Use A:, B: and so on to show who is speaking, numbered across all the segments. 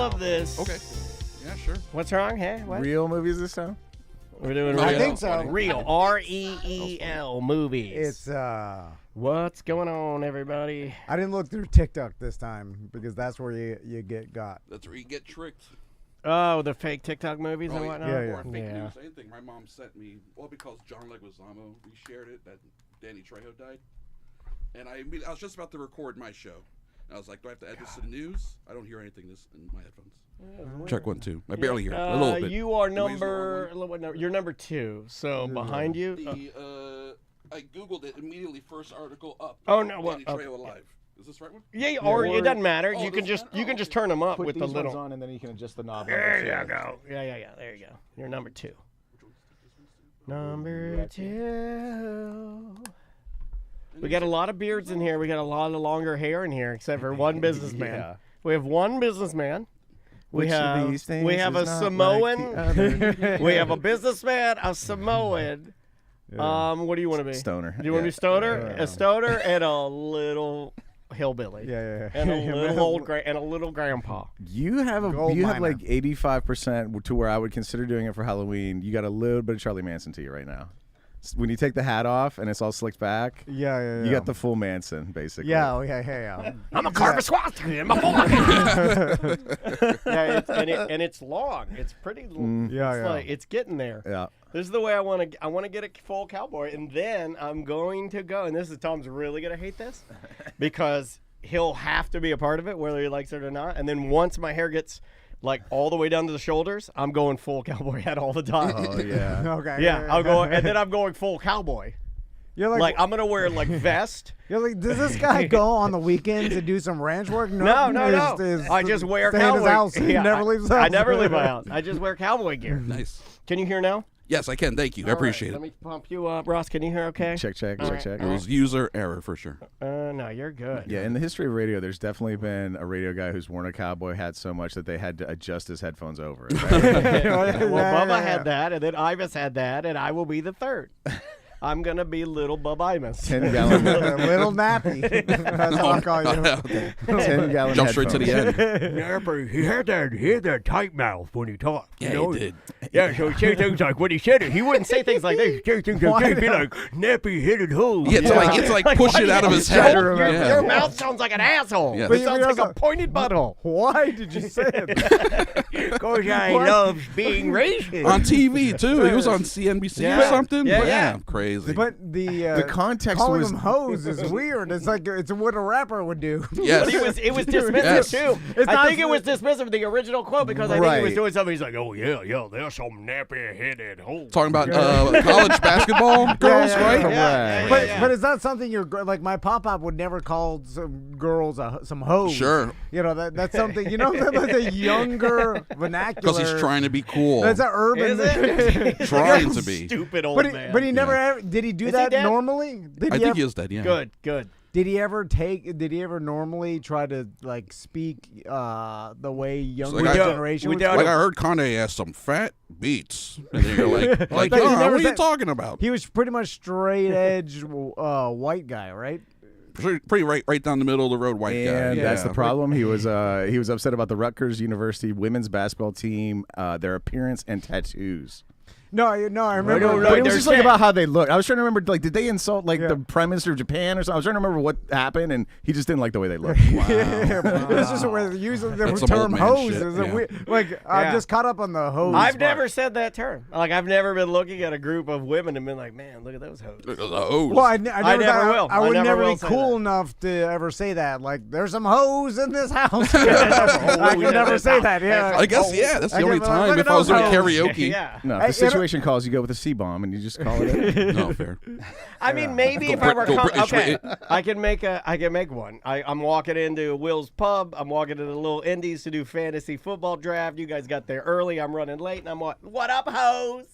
A: of this.
B: Okay. Yeah, sure.
A: What's wrong? Hey, what?
C: Real movies this time?
A: We're doing
D: I
A: real.
D: think so.
A: Real. R-E-E-L movies.
D: It's
A: What's going on, everybody?
D: I didn't look through TikTok this time because that's where you get got.
B: That's where you get tricked.
A: Oh, the fake TikTok movies and whatnot?
D: Yeah,
B: Or fake
A: Yeah.
B: news, anything. My mom sent me, well, because John Leguizamo, we shared it, that Danny Trejo died. And I was just about to record my show. And I was like, do I have to add this to the news? I don't hear anything in my headphones. Check 1, 2. I barely hear it. A little bit.
A: You are you're number 2. So behind you.
B: I Googled it immediately, first article up.
A: Oh, no.
B: Danny Trejo alive. Is this right one?
A: Yeah, or it doesn't matter.
B: Oh,
A: you can just turn them up
C: Put
A: with
C: these
A: the little.
C: ones on, and then you can adjust the knob.
A: There you go. Yeah. There you go. You're number 2. Number 2. We got a lot of beards in here. We got a lot of longer hair in here, except for one businessman.
C: Yeah.
A: We have one businessman. We
C: Which of
A: have
C: these things
A: a
C: is not
A: Samoan.
C: like the other?
A: We have a businessman, a Samoan. What do you want to be?
C: Stoner.
A: Do you want to be stoner? A stoner and a little hillbilly.
D: Yeah.
A: And a little old and a little grandpa.
C: You have
D: Gold miner.
C: like 85% to where I would consider doing it for Halloween. You got a little bit of Charlie Manson to you right now. When you take the hat off and it's all slicked back,
D: Yeah.
C: you got the full Manson basically.
D: Yeah.
A: I'm a carver squat. Yeah, it's long. It's pretty. It's getting there.
C: Yeah.
A: This is the way I want to. I want to get a full cowboy, and then I'm going to go. And this is Tom's really gonna hate this, because he'll have to be a part of it, whether he likes it or not. And then once my hair gets like all the way down to the shoulders, I'm going full cowboy hat all the time.
C: Oh yeah.
D: Okay.
A: Yeah, I'll go, and then I'm going full cowboy.
D: You're
A: Like I'm gonna wear like vest.
D: You're like, does this guy go on the weekends and do some ranch work?
A: No. I just wear
D: stay in his
A: cowboy.
D: house. He never leaves his house.
A: I never leave my house. I just wear cowboy gear.
B: Nice.
A: Can you hear now?
B: Yes, I can. Thank you. I appreciate
A: Let
B: it.
A: me pump you up, Ross. Can you hear? Okay.
C: Check.
A: right.
B: It was user error for sure.
A: No, you're good.
C: Yeah, in the history of radio, there's definitely been a radio guy who's worn a cowboy hat so much that they had to adjust his headphones over it. Right?
A: Well, Bubba had that, and then Imus had that, and I will be the third. I'm gonna be little Bub Imus.
C: 10-gallon.
D: Little nappy. That's what I call you.
C: 10-gallon.
B: Jump straight to the end.
A: He had that tight mouth when he talked.
B: Yeah, he did.
A: Yeah, so he'd say things like, when he said it, he wouldn't say things like this. He'd say things like, he'd be like, nappy-headed hose.
B: Yeah, it's like push it out of his head.
A: Your mouth sounds like an asshole.
B: Yeah.
A: It sounds like a pointed butthole.
D: Why did you say it?
A: Because I love being racist.
B: On TV too. He was on CNBC or something.
A: Yeah.
B: Crazy.
D: But the
C: context
D: calling
C: was
D: him hoes is weird. It's like it's what a rapper would do.
B: Yes.
A: But it was dismissive
B: Yes.
A: too. I think it was dismissive, the original quote, because I think he was
C: Right.
A: doing something. He's like, oh yeah, there's some nappy-headed hoes.
B: Talking about college basketball girls, right?
D: But it's not something like my pop-up would never call some girls some hoes.
B: Sure.
D: You know that's something that's a younger vernacular.
B: Because he's trying to be cool.
D: That's an urban.
A: Is it?
B: Trying to be.
A: Stupid old man.
D: But he never ever did. He do
A: Is he
D: that
A: dead?
D: normally?
B: I think he is dead. Yeah.
A: Good.
D: Did he ever normally try to like speak the way younger generation would?
B: Like I heard Kanye ask some fat beats, and then you're like,
D: But he
B: what
D: never
B: are you
D: said-
B: talking about?
D: He was pretty much straight edge white guy, right?
B: Pretty right down the middle of the road, white guy.
C: And
B: Yeah.
C: that's the problem. He was upset about the Rutgers University women's basketball team, their appearance and tattoos.
D: No, I remember.
A: No,
C: But it was
A: there's
C: just like
A: that.
C: about how they look. I was trying to remember, like, did they insult the Prime Minister of Japan or something? I was trying to remember what happened, and he just didn't like the way they looked.
D: It's just where the use of the
B: That's some
D: term
B: old man
D: hose
B: shit,
D: is
B: yeah.
D: I'm just caught up on the hose.
A: I've
D: part.
A: never said that term. Like, I've never been looking at a group of women and been like, man, look at those hoes.
D: Well, I never
A: will.
D: I would
A: I never
D: never
A: will
D: be
A: say
D: cool
A: that.
D: enough to ever say that. Like, there's some hoes in this house. I could never say that. Yeah.
B: I guess, that's the only
D: Look
B: time
D: at
B: if I was
D: those
B: doing
D: hoes.
B: karaoke.
A: Yeah.
C: No,
D: Hey,
C: if the situation calls, you go with a C-bomb, and you just call it in.
B: No, fair.
A: I mean, maybe
B: Go
A: if I were
B: Brit- go British
A: okay,
B: with
A: I can make one. I'm walking into Will's pub. I'm walking to the little Indies to do fantasy football draft. You guys got there early. I'm running late, and I'm what up, hoes?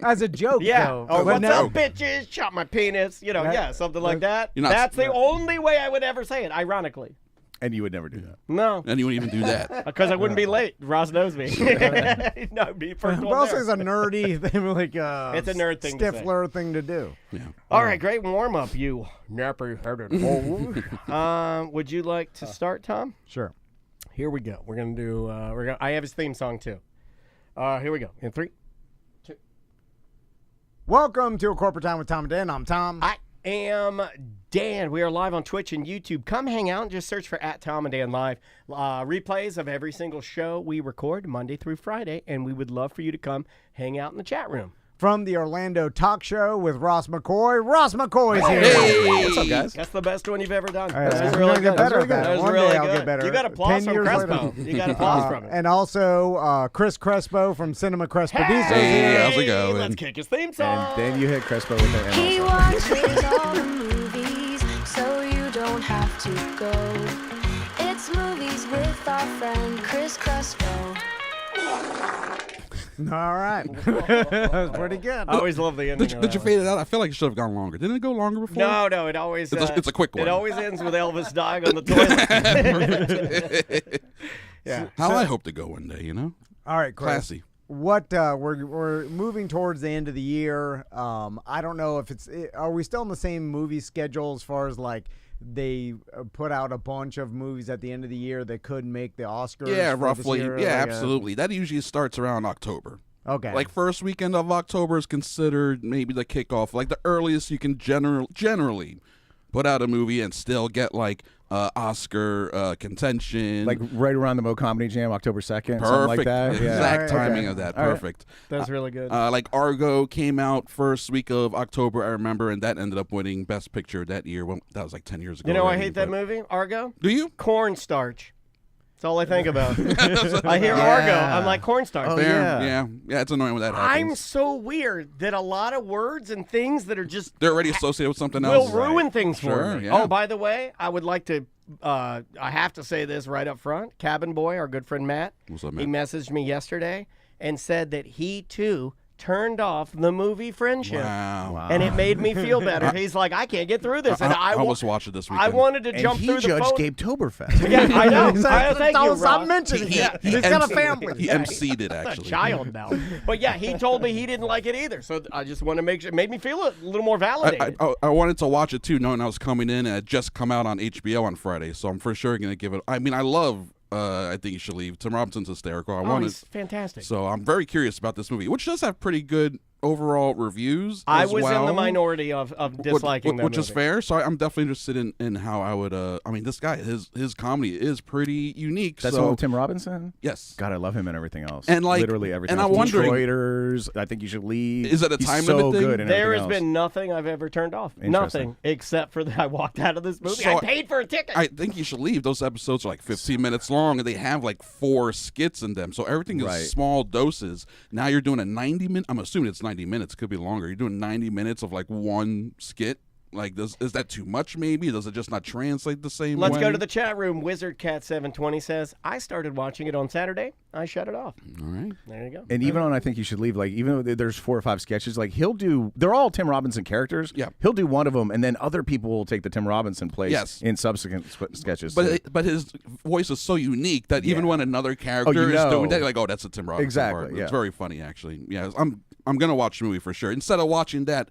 D: As a joke,
A: Yeah.
D: though.
A: Oh,
D: But
A: what's
D: now-
A: up, bitches? Chop my penis. Something like that.
B: You're not-
A: That's the only way I would ever say it. Ironically,
C: And you would never do that.
A: no.
B: And you wouldn't even do that.
A: Because I wouldn't be late. Ross knows me. No, I'd be first
D: But
A: one
D: also,
A: there.
D: it's a nerdy thing, like
A: It's a nerd thing to say.
D: Stifler thing to do.
B: Yeah.
A: All right, great warm up, you nappy-headed hole. Would you like to start, Tom?
D: Sure.
A: Here we go. We're gonna do. I have his theme song too. Here we go. In 3, 2.
D: Welcome to A Corporate Time with Tom and Dan. I'm Tom.
A: I am Dan. We are live on Twitch and YouTube. Come hang out and just search for @Tom and Dan Live. Replays of every single show we record Monday through Friday, and we would love for you to come hang out in the chat room.
D: From the Orlando Talk Show with Ross McCoy. Ross McCoy's here.
C: Hey, what's up, guys?
A: That's the best one you've ever done.
D: All right,
A: That was
D: I'm
A: really
D: gonna get
A: good.
D: better at
A: That
D: that.
A: was
D: One
A: really
D: day I'll
A: good.
D: get better.
A: You got applause
D: 10
A: from
D: years
A: Crespo.
D: later.
A: You got applause from him.
D: And also Chris Crespo from Cinema Crespedizo.
B: Hey, how's it going?
A: Let's kick his theme song.
C: And then you hit Crespo with that.
E: He watches all the movies, so you don't have to go. It's movies with our friend Chris Crespo.
D: All right. That was pretty good.
A: I always love the ending.
B: Did you fade it out? I feel like it should have gone longer. Didn't it go longer before?
A: No, it always.
B: It's a quick one.
A: It always ends with Elvis dying on the toilet. Yeah.
B: How I hope to go one day, you know?
D: All right, Chris.
B: Classy.
D: What we're moving towards the end of the year. I don't know if are we still in the same movie schedule as far as like they put out a bunch of movies at the end of the year that could make the Oscars?
B: Yeah,
D: for this
B: roughly.
D: year,
B: Yeah,
D: like
B: absolutely. That usually starts around October.
D: Okay.
B: Like first weekend of October is considered maybe the kickoff. Like the earliest you can generally put out a movie and still get like Oscar contention.
C: Like right around the Mo Comedy Jam, October 2nd, something like that. Yeah.
B: Exact
D: Right,
B: timing
D: okay.
B: of that.
C: All right.
B: Perfect.
A: That's really good.
B: Like Argo came out first week of October, I remember, and that ended up winning Best Picture that year. Well, that was like 10 years ago.
A: You know, I
B: already,
A: hate that
B: but-
A: movie, Argo.
B: Do you?
A: Cornstarch. That's all I think about. I hear
C: Yeah.
A: Argo. I'm like cornstarch.
C: Oh,
B: Fair.
C: yeah.
B: Yeah, it's annoying when that happens.
A: I'm so weird that a lot of words and things that are just
B: They're already associated with something
A: will
B: else.
A: ruin things for
B: Sure,
A: me.
B: yeah.
A: Oh, by the way, I would like to. I have to say this right up front. Cabin Boy, our good friend Matt.
B: What's up,
A: He
B: Matt?
A: messaged me yesterday and said that he too turned off the movie Friendship.
B: Wow.
A: And it made me feel better. He's like, I can't get through this. And
B: I
A: wa-
B: almost watched it this weekend.
A: I wanted to
C: And
A: jump
C: he
A: through the
C: judged
A: phone.
C: Gabe-toberfest.
A: Yeah, I know. Thank you,
D: Stop
A: Ross.
D: mentioning
A: Yeah.
D: it. He's got a family.
B: He emceed it,
A: A
B: actually.
A: child now. But yeah, he told me he didn't like it either. So I just want to make sure. It made me feel a little more validated.
B: I wanted to watch it too, knowing I was coming in, and it had just come out on HBO on Friday. So I'm for sure going to give it. I mean, I love I Think You Should Leave. Tim Robinson's hysterical. I wanted.
A: He's fantastic.
B: So I'm very curious about this movie, which does have pretty good overall reviews.
A: I
B: as
A: was
B: well.
A: in the minority of disliking that
B: which is
A: movie.
B: fair. So I'm definitely interested in how I would. I mean, this guy, his comedy is pretty unique.
C: That's
B: so
C: all Tim Robinson?
B: yes.
C: God, I love him and everything else.
B: And, like-
C: literally everything
B: and
C: else.
B: I'm wondering-
C: Detroiters, I Think You Should Leave.
B: Is it a
C: He's
B: time
C: so
B: limit thing?
C: good in
A: There
C: everything
A: has
C: else.
A: been nothing I've ever turned off.
C: Interesting.
A: Nothing except for that I walked out of this movie.
B: So
A: I paid for a ticket.
B: I think you should leave. Those episodes are like 15 minutes long, and they have like 4 skits in them. So everything is
C: Right.
B: small doses. Now you're doing a 90-minute. I'm assuming it's 90 minutes. Could be longer. You're doing 90 minutes of like one skit. Like, is that too much? Maybe does it just not translate the same
A: Let's
B: way?
A: go to the chat room. WizardCat720 says, I started watching it on Saturday. I shut it off.
B: All right.
A: There you go.
C: And even on I Think You Should Leave, like even though there's 4 or 5 sketches, like they're all Tim Robinson characters.
B: Yeah.
C: He'll do one of them, and then other people will take the Tim Robinson place
B: Yes.
C: in subsequent sketches.
B: But his voice is so unique that even
C: Yeah.
B: when another character
C: you
B: is
C: know.
B: doing that, you're like, oh, that's a Tim Robinson
C: Exactly,
B: part.
C: yeah.
B: It's very funny, actually. Yeah, I'm gonna watch the movie for sure. Instead of watching that,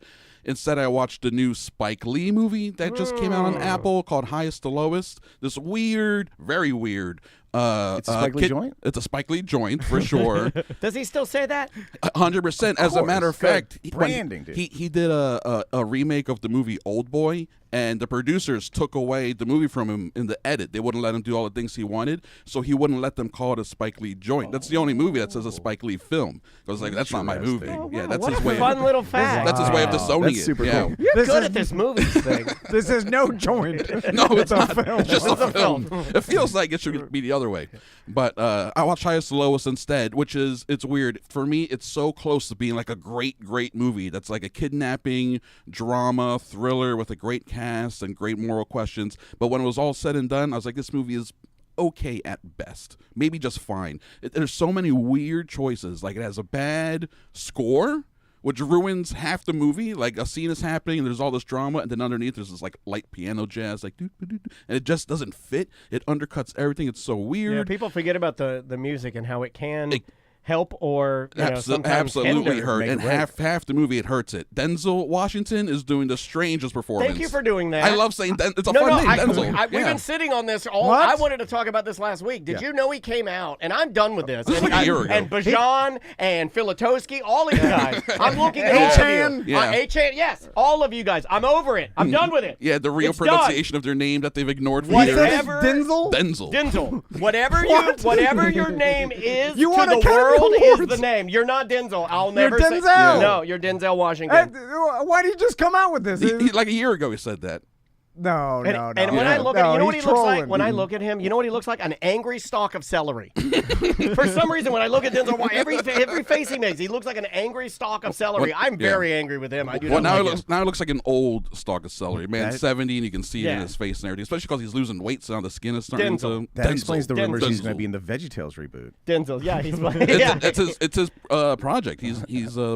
B: I watched the new Spike Lee movie that just came out on Apple called Highest to Lowest. This weird, very weird.
C: It's a Spike Lee joint?
B: It's a Spike Lee joint for sure.
A: Does he still say that?
B: 100%. As a matter of
C: Good
B: fact,
C: branding, dude.
B: he did a remake of the movie Old Boy, and the producers took away the movie from him in the edit. They wouldn't let him do all the things he wanted, so he wouldn't let them call it a Spike Lee joint. That's the only movie that says a Spike Lee film. I was like, that's not my movie.
C: Interesting.
B: Yeah, that's
A: what
B: his
A: a
B: way.
A: fun little fact.
B: That's his way of disowning
C: That's
B: it.
C: super
B: yeah.
C: cool.
A: You're
D: This
A: good
D: is-
A: at this movie thing.
D: This is no joint.
B: No, it's not.
D: film.
B: It's just
A: It's
B: a
A: a
B: film.
A: film.
B: It feels like it should be the other way. But I watched Highest to Lowest instead, it's weird. For me, it's so close to being like a great movie that's like a kidnapping, drama, thriller with a great cast and great moral questions. But when it was all said and done, I was like, this movie is okay at best. Maybe just fine. There's so many weird choices. Like, it has a bad score, which ruins half the movie. Like, a scene is happening and there's all this drama, and then underneath there's this like light piano jazz, like doo, doo, doo, doo, and it just doesn't fit. It undercuts everything. It's so weird.
A: Yeah, people forget about the music and how it can help or sometimes
B: absolutely
A: hinder.
B: hurt,
C: Make
B: and
C: it right.
B: half the movie it hurts it. Denzel Washington is doing the strangest performance.
A: Thank you for doing that.
B: I love saying it's a
A: No,
B: fun name, Denzel.
A: we've
B: Yeah.
A: been sitting on this
D: What?
A: I wanted to talk about this last week. Did you know he came out? And I'm done with this.
B: This was
A: and
B: like a year ago.
A: And Bajan and Filatowski, all of you guys. I'm looking at all of
D: Achan.
A: you.
B: Yeah.
A: Achan, yes, all of you guys. I'm over it. I'm done with it.
B: Yeah, the real
A: It's
B: pronunciation of their name that they've ignored for
A: What
B: years.
A: is
D: Is
A: Whatever-
D: Denzel?
B: Denzel.
A: Denzel. Whatever your name is
D: You
A: to
D: won
A: the
D: Academy
A: world is
D: Awards.
A: the name. You're not Denzel. I'll never say.
D: Denzel.
A: No, you're Denzel Washington.
D: Why did you just come out with this?
B: Like a year ago, he said that.
D: No.
A: And when I look at
D: No,
A: you know what he
D: he's
A: looks like?
D: trolling.
A: When I look at him, you know what he looks like? An angry stalk of celery. For some reason, when I look at Denzel, every face he makes, he looks like an angry stalk of celery. I'm very angry with him. I do
B: Well,
A: not like him.
B: now it looks like an old stalk of celery. Man's 70, and you can see it in
A: Yeah.
B: his face and everything. Especially because he's losing weight, so now the skin is starting
A: Denzel.
B: to.
C: That explains the rumors he's
B: Denzel.
C: going to be in the VeggieTales reboot.
A: Denzel, yeah, he's
B: It's his project. He's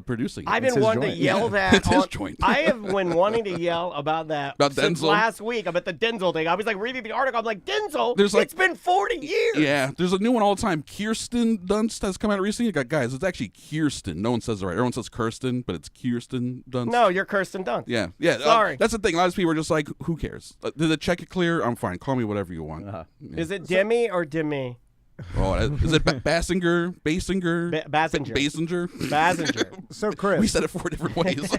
B: producing.
A: I've
C: It's
A: been
C: his
A: wanting to
C: joint.
A: yell that.
B: It's his joint.
A: I have been wanting to yell about that
B: About
A: since
B: Denzel?
A: last week about the Denzel thing. I was like reading the article. I'm like, Denzel,
B: There's like-
A: it's been 40 years.
B: Yeah, there's a new one all the time. Kirsten Dunst has come out recently. Guys, it's actually Kirsten. No one says it right. Everyone says Kirsten, but it's Kirsten Dunst.
A: No, you're Kirsten Dunst.
B: Yeah.
A: Sorry.
B: That's the thing. A lot of people are just like, who cares? Did the check it clear? I'm fine. Call me whatever you want.
A: Is it Demi or Demi?
B: Oh, is it Basinger?
A: Basinger.
B: Basinger?
A: Basinger.
D: So, Chris,
B: We said it 4 different ways.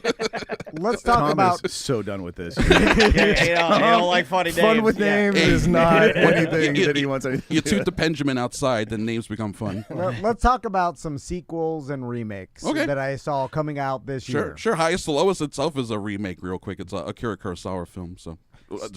D: let's talk
C: Tom
D: about.
C: is so done with this.
A: Yeah, you don't like funny names.
C: Fun with
A: Yeah.
C: names is not anything that he wants anything
B: You
C: to do
B: toot the Benjamin outside, then names become fun.
D: Let's talk about some sequels and remakes
B: Okay.
D: that I saw coming out this year.
B: Sure. Highest to Lowest itself is a remake, real quick. It's a Akira Kurosawa film, so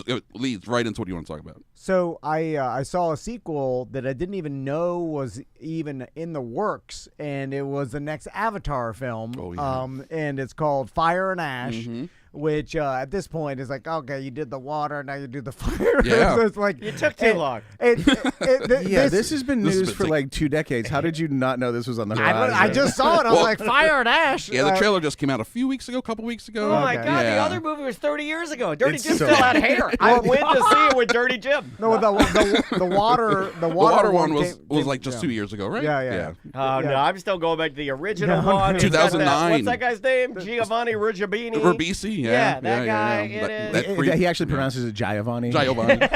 B: it leads right into what you want to talk about.
D: So I saw a sequel that I didn't even know was even in the works, and it was the next Avatar film.
B: Oh, yeah.
D: And it's called Fire and Ash. Which at this point is like, okay, you did the water, now you do the fire.
B: Yeah.
D: So it's like
A: You took too long.
C: Yeah, this has been
B: this has
C: news
B: been
C: for
B: like-
C: like 2 decades. How did you not know this was on the horizon?
D: I just saw it. I was
B: Well-
D: like, Fire and Ash.
B: Yeah, the trailer just came out a couple weeks ago.
A: Oh my
D: Okay.
A: God! The
B: Yeah.
A: other movie was 30 years ago. Dirty
C: It's
A: Jim
C: so-
A: still had hair. I went to see it with Dirty Jim.
D: No, the water
B: The water one was
D: came-
B: like just
D: yeah.
B: 2 years ago, right?
D: Yeah.
A: Oh no, I'm still going back to the original
D: No,
A: one. It's got that-
B: 2009.
A: What's that guy's name? Giovanni Ribisi.
B: Ribisi, yeah.
A: Yeah, that guy, it
B: That
A: is-
B: creep-
C: He actually pronounces it Giovanni.
B: Giovanni.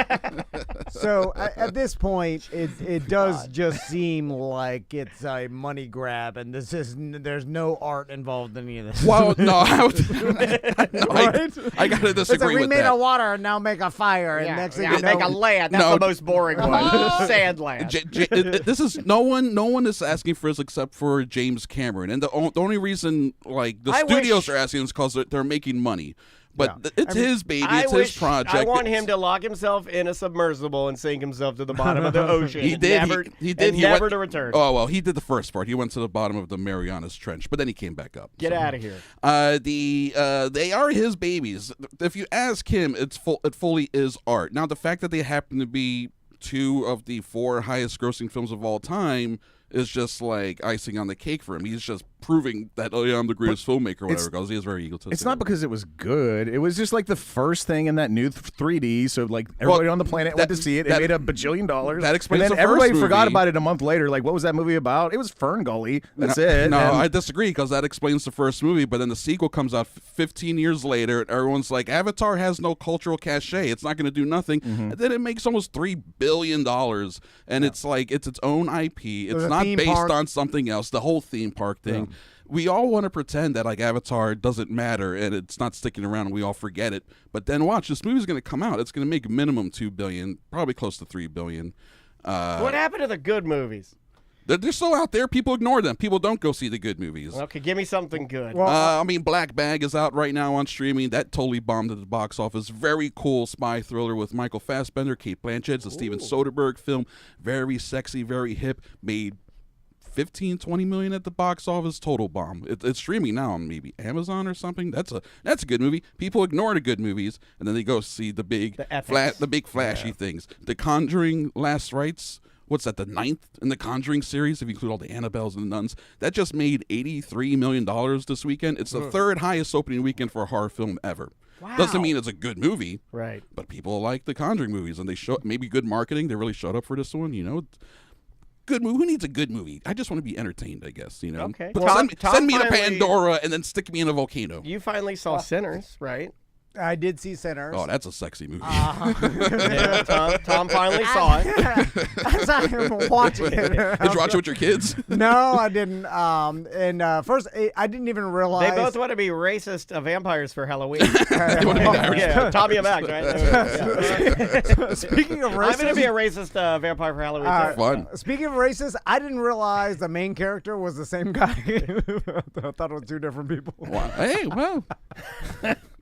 D: So at this point, it does just seem like it's a money grab, and there's no art involved in any of this.
B: Well, no, I
D: Right?
B: gotta
D: It's like
B: disagree
D: we
B: with
D: made
B: that.
D: a water and now make a fire, and next thing you know,
A: make a land. That's
B: No.
A: the most boring one. Sand land.
B: This is no one is asking for this except for James Cameron, and the only reason like the
A: I
B: studios
A: wish-
B: are asking is because they're making money. But
D: Yeah.
B: it's his baby.
A: I
B: It's
A: wish,
B: his project.
A: I want
B: It's-
A: him to lock himself in a submersible and sink himself to the bottom of the ocean.
B: He did.
A: Never,
B: He did.
A: and
B: He
A: never
B: went,
A: to return.
B: Oh well, he did the first part. He went to the bottom of the Mariana Trench, but then he came back up.
A: Get out of here.
B: They are his babies. If you ask him, it fully is art. Now the fact that they happen to be 2 of the 4 highest grossing films of all time is just like icing on the cake for him. He's just proving that, oh yeah, I'm the greatest filmmaker or whatever, because he is very egotistic.
C: It's not because it was good. It was just like the first thing in that new 3D. So like everybody on the planet went to see it. It made $1 bajillion.
B: that explains
C: and then
B: the
C: everybody
B: first
C: forgot
B: movie.
C: about it a month later. Like, what was that movie about? It was Fern Gully. That's it.
B: No,
C: And-
B: I disagree because that explains the first movie, but then the sequel comes out 15 years later, and everyone's like, Avatar has no cultural cachet. It's not going to do nothing. And then it makes almost $3 billion, and it's like, it's its own IP. It's
D: a
B: not
D: theme
B: based
D: park.
B: on something else, the whole theme park thing. We all want to pretend that like Avatar doesn't matter and it's not sticking around and we all forget it. But then watch, this movie's going to come out. It's going to make minimum $2 billion, probably close to $3 billion.
A: What happened to the good movies?
B: They're still out there. People ignore them. People don't go see the good movies.
A: Okay, give me something good.
D: Well,
B: I mean, Black Bag is out right now on streaming. That totally bombed at the box office. Very cool spy thriller with Michael Fassbender, Kate Blanchett. It's a Steven Soderbergh film. Very sexy, very hip. Made 15-20 million at the box office. Total bomb. It's streaming now on maybe Amazon or something. That's a good movie. People ignore the good movies and then they go see the big flashy things. The Conjuring Last Rites. What's that, the 9th in the Conjuring series, if you include all the Annabelles and the nuns? That just made $83 million this weekend. It's the 3rd highest opening weekend for a horror film ever.
A: Wow.
B: Doesn't mean it's a good movie,
A: Right.
B: but people like the Conjuring movies, and they show maybe good marketing. They really showed up for this one, you know. good movie. Who needs a good movie? I just want to be entertained, I guess. You know.
A: Okay.
B: But
A: Tom
B: send me to
A: finally-
B: Pandora and then stick me in a volcano.
A: You finally saw Sinners, right?
D: I did see Sinners.
B: Oh, that's a sexy movie.
A: Yeah, Tom finally saw it.
D: As I'm watching it.
B: Did you watch it with your kids?
D: No, I didn't. First, I didn't even realize.
A: They both want to be racist vampires for Halloween.
B: You wanna be the Irish
A: Yeah, Tommy IMAX, right? Yeah.
D: Speaking of
A: I'm
D: racist,
A: going to be a racist vampire for Halloween. too.
B: Fun.
D: Speaking of racist, I didn't realize the main character was the same guy. I thought it was two different people.
B: Wow. Hey, well.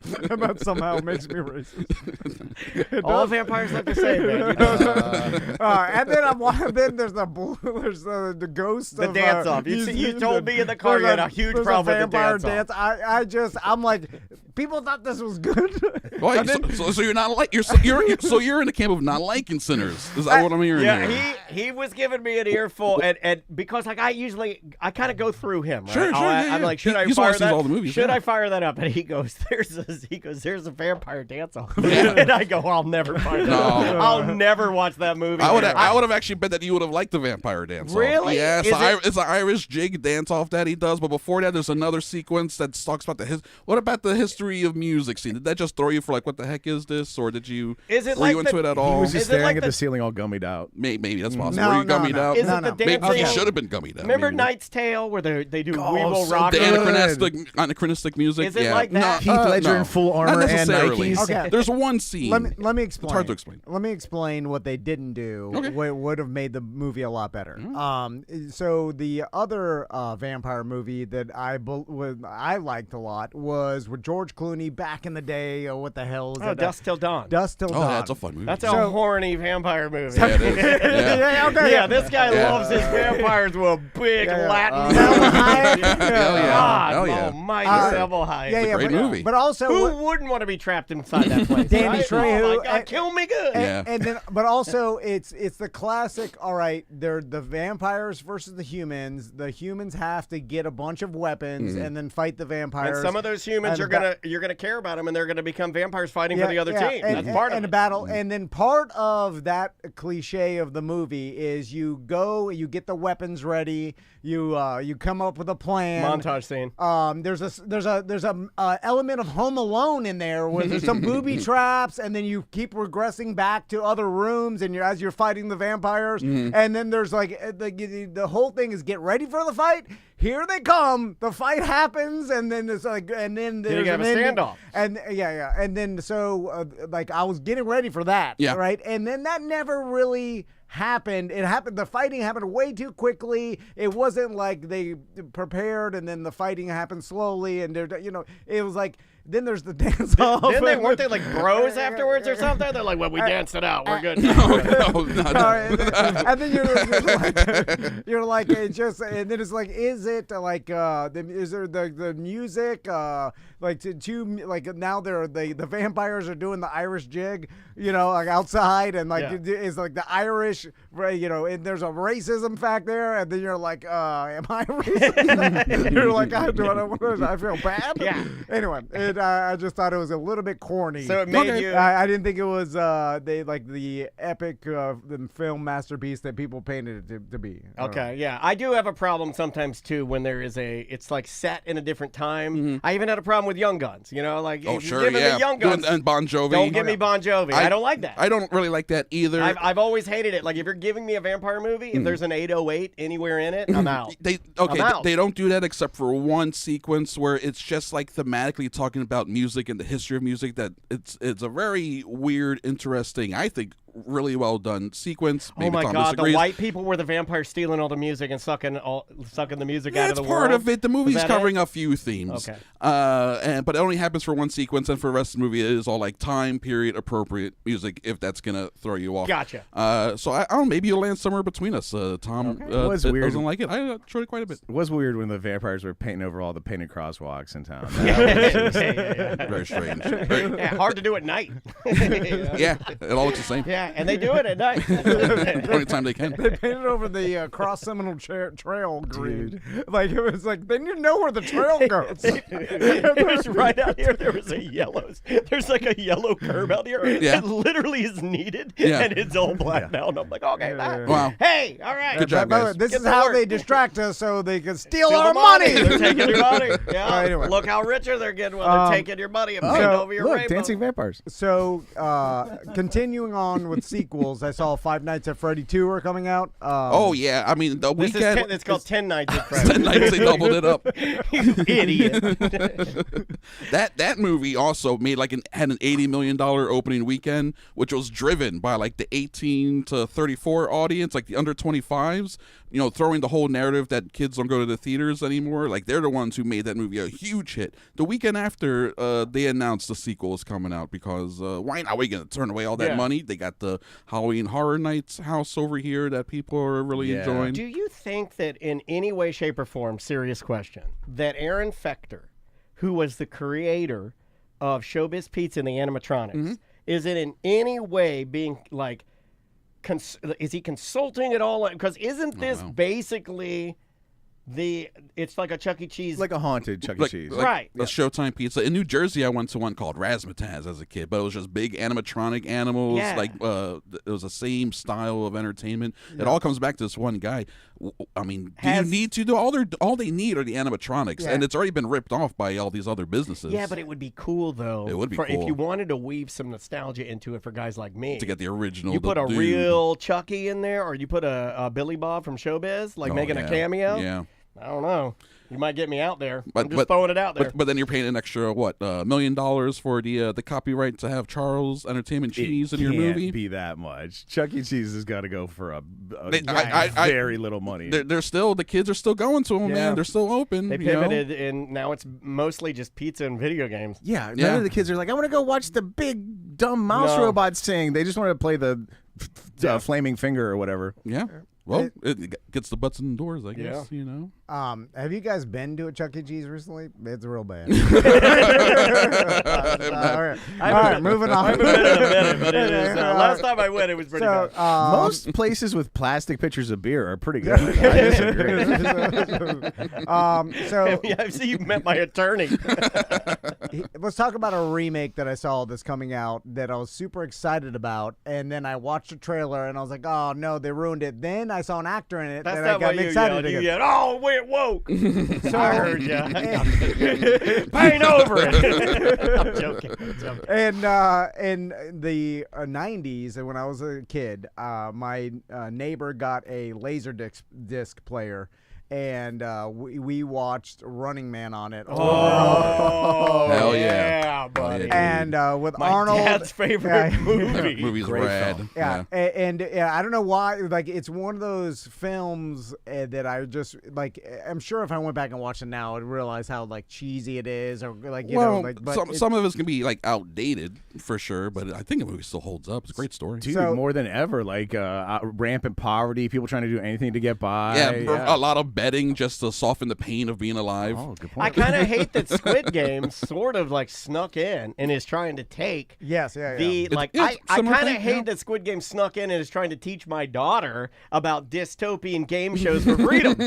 D: That somehow makes me racist.
A: All vampires look the same, man. You know.
D: And then there's the ghost
A: The
D: of
A: dance off. You told me in the car you had a huge
D: there's
A: problem
D: a
A: with the
D: vampire
A: dance off.
D: I'm like, people thought this was good.
B: Wait, so you're not like you're in the camp of not liking Sinners. Is that what I'm hearing?
A: Yeah,
B: here?
A: he was giving me an earful, and because like I kind of go through him. Right?
B: Sure,
A: I'm like, should I
B: He's
A: fire
B: watched
A: that?
B: all the movies,
A: Should
B: yeah.
A: I fire that up? And he goes, there's a vampire dance off. And I go, I'll never fire that up. I'll never watch that movie.
B: I would have actually bet that you would have liked the vampire dance off.
A: Really?
B: Yeah,
A: Is it-
B: it's an Irish jig dance off that he does. But before that, there's another sequence that talks about what about the history of music scene? Did that just throw you for like, what the heck is this? Or did you
A: Is it
B: were
A: like
B: you into
A: the-
B: it at
C: He
B: all?
C: was just
A: Is it
C: staring
A: like
C: at
A: the-
C: the ceiling all gummied out.
B: Maybe that's possible.
D: No,
B: Were you
D: no,
B: gummied
D: no.
B: out?
A: Is
D: No,
A: it
D: no.
A: the
B: Maybe
A: dancing?
B: you should have been gummied out.
A: Remember
B: maybe.
A: Knight's Tale where they do
C: Oh,
A: Weevil
C: so
A: Rock?
B: The
C: good.
B: anachronistic music.
A: Is it
B: yeah.
A: like that?
B: No,
C: Heath Ledger
B: no.
C: in full
B: Not
C: armor and
B: necessarily.
C: Nikes.
D: Okay.
B: There's one scene.
D: Let me explain.
B: It's hard to explain.
D: Let me explain what they didn't do.
B: Okay.
D: What would have made the movie a lot better. So the other vampire movie that I liked a lot was with George Clooney back in the day. What the hell is
A: Oh,
D: it?
A: Dusk Till Dawn.
D: Dust Till
B: Oh,
D: Dawn.
B: that's a fun movie.
A: That's a
D: So-
A: horny vampire movie.
B: Yeah, it is. Yeah.
D: yeah, okay.
A: Yeah, this guy
B: Yeah.
A: loves his vampires with a big
D: Yeah, yeah.
A: Latin
D: Selma
A: melody.
D: Hayek.
B: Hell yeah.
A: God
B: Hell yeah.
A: almighty, Selma Hayek.
D: Yeah, yeah,
B: great
D: but,
B: movie.
D: But also,
A: Who wouldn't want to be trapped inside that place?
D: Danny
A: right?
D: Trejo,
A: Oh my God,
D: and-
A: kill me good.
B: Yeah.
D: and then, but also, it's the classic. All right, they're the vampires versus the humans. The humans have to get a bunch of weapons and then fight the vampires.
A: And some of those humans
D: And
A: you're gonna care about them, and they're gonna become vampires fighting for the other team.
D: And,
A: That's part of
D: and
A: it.
D: a battle. And then part of that cliche of the movie is you go, you get the weapons ready, you come up with a plan.
A: Montage scene.
D: There's a element of Home Alone in there where there's some booby traps, and then you keep regressing back to other rooms, and as you're fighting the vampires, and then there's like the whole thing is get ready for the fight. Here they come. The fight happens, and then it's like, and then
A: Then you
D: there's
A: have
D: an
A: a
D: ending.
A: standoff.
D: And and then so like I was getting ready for that,
B: Yeah.
D: right? And then that never really happened. It happened. The fighting happened way too quickly. It wasn't like they prepared, and then the fighting happened slowly, and it was like. Then there's the dance off.
A: Weren't they like bros afterwards or something? They're like, well, we danced it out. We're good.
B: No.
D: And then you're like it just, and then it's like, is it like is there the music like like now the vampires are doing the Irish jig, like outside, and like it's like the Irish, and there's a racism fact there, and then you're like, am I racist? You're like, I feel bad.
A: Yeah.
D: Anyway, I just thought it was a little bit corny.
A: So it made you.
D: I didn't think it was the epic the film masterpiece that people painted it to be.
A: Okay, yeah. I do have a problem sometimes, too, when it's like set in a different time. I even had a problem with Young Guns, like,
B: Oh,
A: if
B: sure,
A: you're giving
B: yeah.
A: me Young Guns,
B: And Bon Jovi.
A: don't give me Bon Jovi. I don't like that.
B: I don't really like that either.
A: I've always hated it. Like, if you're giving me a vampire movie, if there's an 808 anywhere in it, I'm out. I'm out.
B: They don't do that except for one sequence where it's just like thematically talking about music and the history of music. That it's a very weird, interesting, I think, really well done sequence. Maybe
A: Oh my
B: Tom
A: God!
B: disagrees.
A: The white people were the vampires stealing all the music and sucking the music out of
B: It's
A: the
B: part
A: world.
B: of it. The movie's
A: Was that
B: covering
A: it?
B: a few themes.
A: Okay.
B: But it only happens for one sequence, and for the rest of the movie, it is all like time period appropriate music. If that's gonna throw you off.
A: Gotcha.
B: So I don't know. Maybe you'll land somewhere between us. Tom
C: It was
B: that
C: weird.
B: doesn't like it. I enjoyed it quite a bit.
C: It was weird when the vampires were painting over all the painted crosswalks in town.
B: Very strange.
A: Yeah, hard to do at night.
B: Yeah, it all looks the same.
A: Yeah, Yeah, and they do it at night.
B: Only time they can.
D: They painted over the Cross Seminole Trail green. Like it was like they didn't know where the trail goes.
A: There's right out here. There was a yellow. There's like a yellow curb out here.
B: Yeah.
A: It literally is needed,
B: Yeah.
A: and it's all black now. And I'm like, okay, bye.
B: Wow.
A: Hey, all right.
B: Good job,
D: By the way,
B: guys.
D: this
A: Get
D: is
A: to
D: how
A: work.
D: they distract us so they can steal
A: Steal
D: our
A: the
D: money.
A: They're taking your money. Yeah.
D: Anyway.
A: Look how richer they're getting when they're taking your money and painting
D: so,
A: over your
C: Look,
A: rainbow.
C: dancing vampires.
D: So, continuing on with sequels, I saw Five Nights at Freddy 2 are coming out.
B: Oh yeah, I mean the
A: This is
B: weekend.
A: it's called 10 Nights at Freddy's.
B: 10 nights they doubled it up.
A: You idiot.
B: That movie also made had an $80 million opening weekend, which was driven by like the 18 to 34 audience, like the under 25s. You know, throwing the whole narrative that kids don't go to the theaters anymore. Like they're the ones who made that movie a huge hit. The weekend after, they announced the sequel is coming out because why not? We gonna turn away all that money? They got the Halloween Horror Nights house over here that people are really enjoying.
A: Do you think that in any way, shape, or form, serious question, that Aaron Fechter, who was the creator of Showbiz Pizza and the animatronics, is it in any way being like, is he consulting at all? Because isn't this basically it's like a Chuck E. Cheese?
C: Like a haunted Chuck E. Cheese.
A: Right.
B: A Showtime Pizza. In New Jersey, I went to one called Razzmatazz as a kid, but it was just big animatronic animals.
A: Yeah.
B: Like it was the same style of entertainment. It all comes back to this one guy. I mean, do you need to do all they need are the animatronics, and it's already been ripped off by all these other businesses.
A: Yeah, but it would be cool though.
B: It would be
A: if
B: cool.
A: you wanted to weave some nostalgia into it for guys like me.
B: To get the original.
A: You put a
B: dude.
A: real Chucky in there, or you put a Billy Bob from Showbiz, like making a cameo.
B: Yeah.
A: I don't know. You might get me out there.
B: But,
A: I'm just throwing it out there.
B: But then you're paying an extra $1 million for the copyright to have Charles Entertainment Cheese in your movie.
C: Can't be that much. Chuck E. Cheese has got to go for a
B: I-
C: very little money.
B: They're still, the kids are still going to them, man. They're still open.
A: They
B: you know?
A: pivoted, and now it's mostly just pizza and video games.
C: Yeah, none of the kids are like, I want to go watch the big dumb mouse robot sing. They just want to play the flaming finger or whatever.
B: Yeah. Well, it gets the butts in the doors, I guess, you know.
D: Have you guys been to a Chuck E. Cheese recently? It's real bad. All right, moving on.
A: I haven't been in a minute, but it is, last time I went, it was pretty bad.
C: Most places with plastic pitchers of beer are pretty good. I disagree.
D: So
A: I see you met my attorney.
D: let's talk about a remake that I saw that's coming out that I was super excited about, and then I watched the trailer and I was like, oh no, they ruined it. Then I saw an actor in it
A: That's
D: that I
A: not
D: got
A: why you
D: excited
A: yelled. You
D: again.
A: yelled, oh, wait, whoa. So I heard you. Paint over it. I'm joking.
D: And in the 90s, and when I was a kid, my neighbor got a laser disc player, and we watched Running Man on it.
A: Oh,
B: hell yeah,
A: buddy.
D: And with
A: my
D: Arnold,
A: dad's favorite movie.
B: That movie's
C: Great
B: rad.
C: film.
D: Yeah, and I don't know why. Like, it's one of those films that I just like. I'm sure if I went back and watched it now, I'd realize how like cheesy it is, or like you know, like. But
B: some of it's gonna be like outdated for sure, but I think the movie still holds up. It's a great story.
C: Dude,
D: So-
C: more than ever, like rampant poverty, people trying to do anything to get by.
B: Yeah, a lot of betting just to soften the pain of being alive.
C: Oh, good
A: I
C: point.
A: kind of hate that Squid Game sort of like snuck in and is trying to take
D: yes,
A: the like.
B: it's
A: I
B: similar
A: kind of
B: thing,
A: hate
B: yeah.
A: that Squid Game snuck in and is trying to teach my daughter about dystopian game shows for freedom.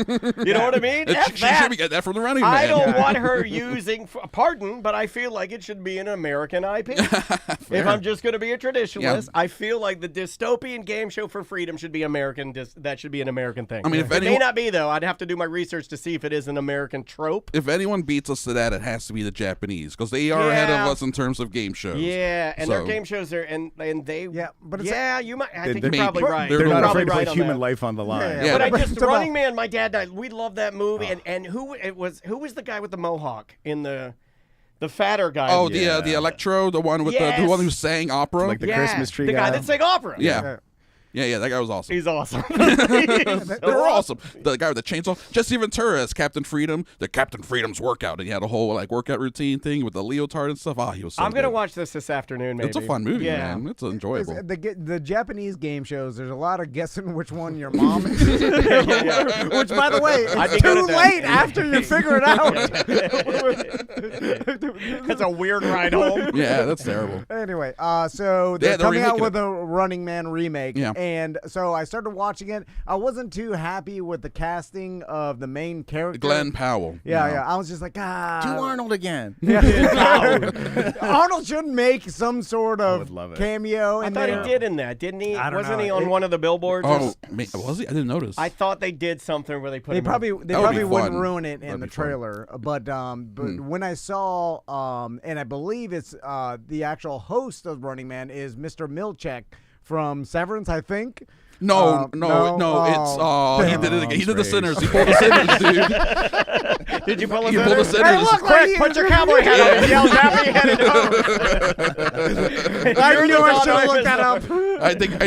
A: You know what I mean? F
B: She
A: that.
B: should be getting that from the Running Man.
A: I don't want her using, pardon, but I feel like it should be an American IP. If I'm just going to be a traditionalist, I feel like the dystopian game show for freedom should be American. That should be an American thing.
B: I mean, if
A: it may
B: anyone-
A: not be, though. I'd have to do my research to see if it is an American trope.
B: If anyone beats us to that, it has to be the Japanese because they are ahead of us in terms of game shows.
A: Yeah, and their
B: So-
A: game shows are, and they.
D: Yeah, but it's
A: you might. I think
C: they-
A: you're probably right.
C: They're
A: You're
C: not
A: probably
C: afraid to
A: right
C: put
A: on
C: human
A: that.
C: life on the line.
B: Yeah.
A: But I
D: But
A: just
D: it's about-
A: Running Man. My dad died. We loved that movie, and who was the guy with the mohawk in the fatter guy?
B: Oh, the Electro, the one with the
A: Yes.
B: one who sang opera.
C: Like the Christmas tree
A: the guy
C: guy.
A: that sang opera.
B: yeah. Yeah, that guy was awesome.
A: He's awesome.
B: They were awesome. The guy with the chainsaw, Jesse Ventura as Captain Freedom, the Captain Freedom's workout, and he had a whole like workout routine thing with the leotard and stuff. He was so
A: I'm gonna
B: good.
A: watch this afternoon. Maybe
B: It's a fun movie,
A: Yeah.
B: man. It's enjoyable.
D: The Japanese game shows, there's a lot of guessing which one your mom is. Which, by the way,
A: I'd be
D: it's
A: good
D: too
A: at that.
D: late after you figure it out.
A: That's a weird ride home.
B: Yeah, that's terrible.
D: Anyway, so they're
B: Yeah, they're
D: coming out
B: remaking
D: with a Running Man remake.
B: Yeah.
D: And so I started watching it. I wasn't too happy with the casting of the main character.
B: Glenn Powell.
D: Yeah,
B: you know.
D: yeah. I was just like,
C: Do Arnold again.
D: Arnold should make some sort
C: would
D: of
C: love it.
D: cameo.
A: I
D: in
A: thought
D: there.
A: he did in that, didn't he?
D: I don't
A: Wasn't
D: know.
A: he on one of the billboards?
B: Oh, was he? I didn't notice.
A: I thought they did something where they put
D: They
A: him
D: probably
A: in.
B: That would be
D: wouldn't
B: fun.
D: ruin it in
B: That'd
D: the
B: be fun.
D: trailer, but when I saw and I believe it's the actual host of Running Man is Mr. Milchek from Severance, I think.
B: No,
D: no.
B: It's he
D: damn
B: did it
C: it.
B: again. He did
C: Strange.
B: the Sinners. He pulled the Sinners, dude.
A: Did you pull a
B: You pulled the
A: Sinners?
B: Sinners.
D: Hey, look,
A: Quick, put your cowboy hat on and yell Daffy headed home.
D: I knew I should have looked that up.
B: I think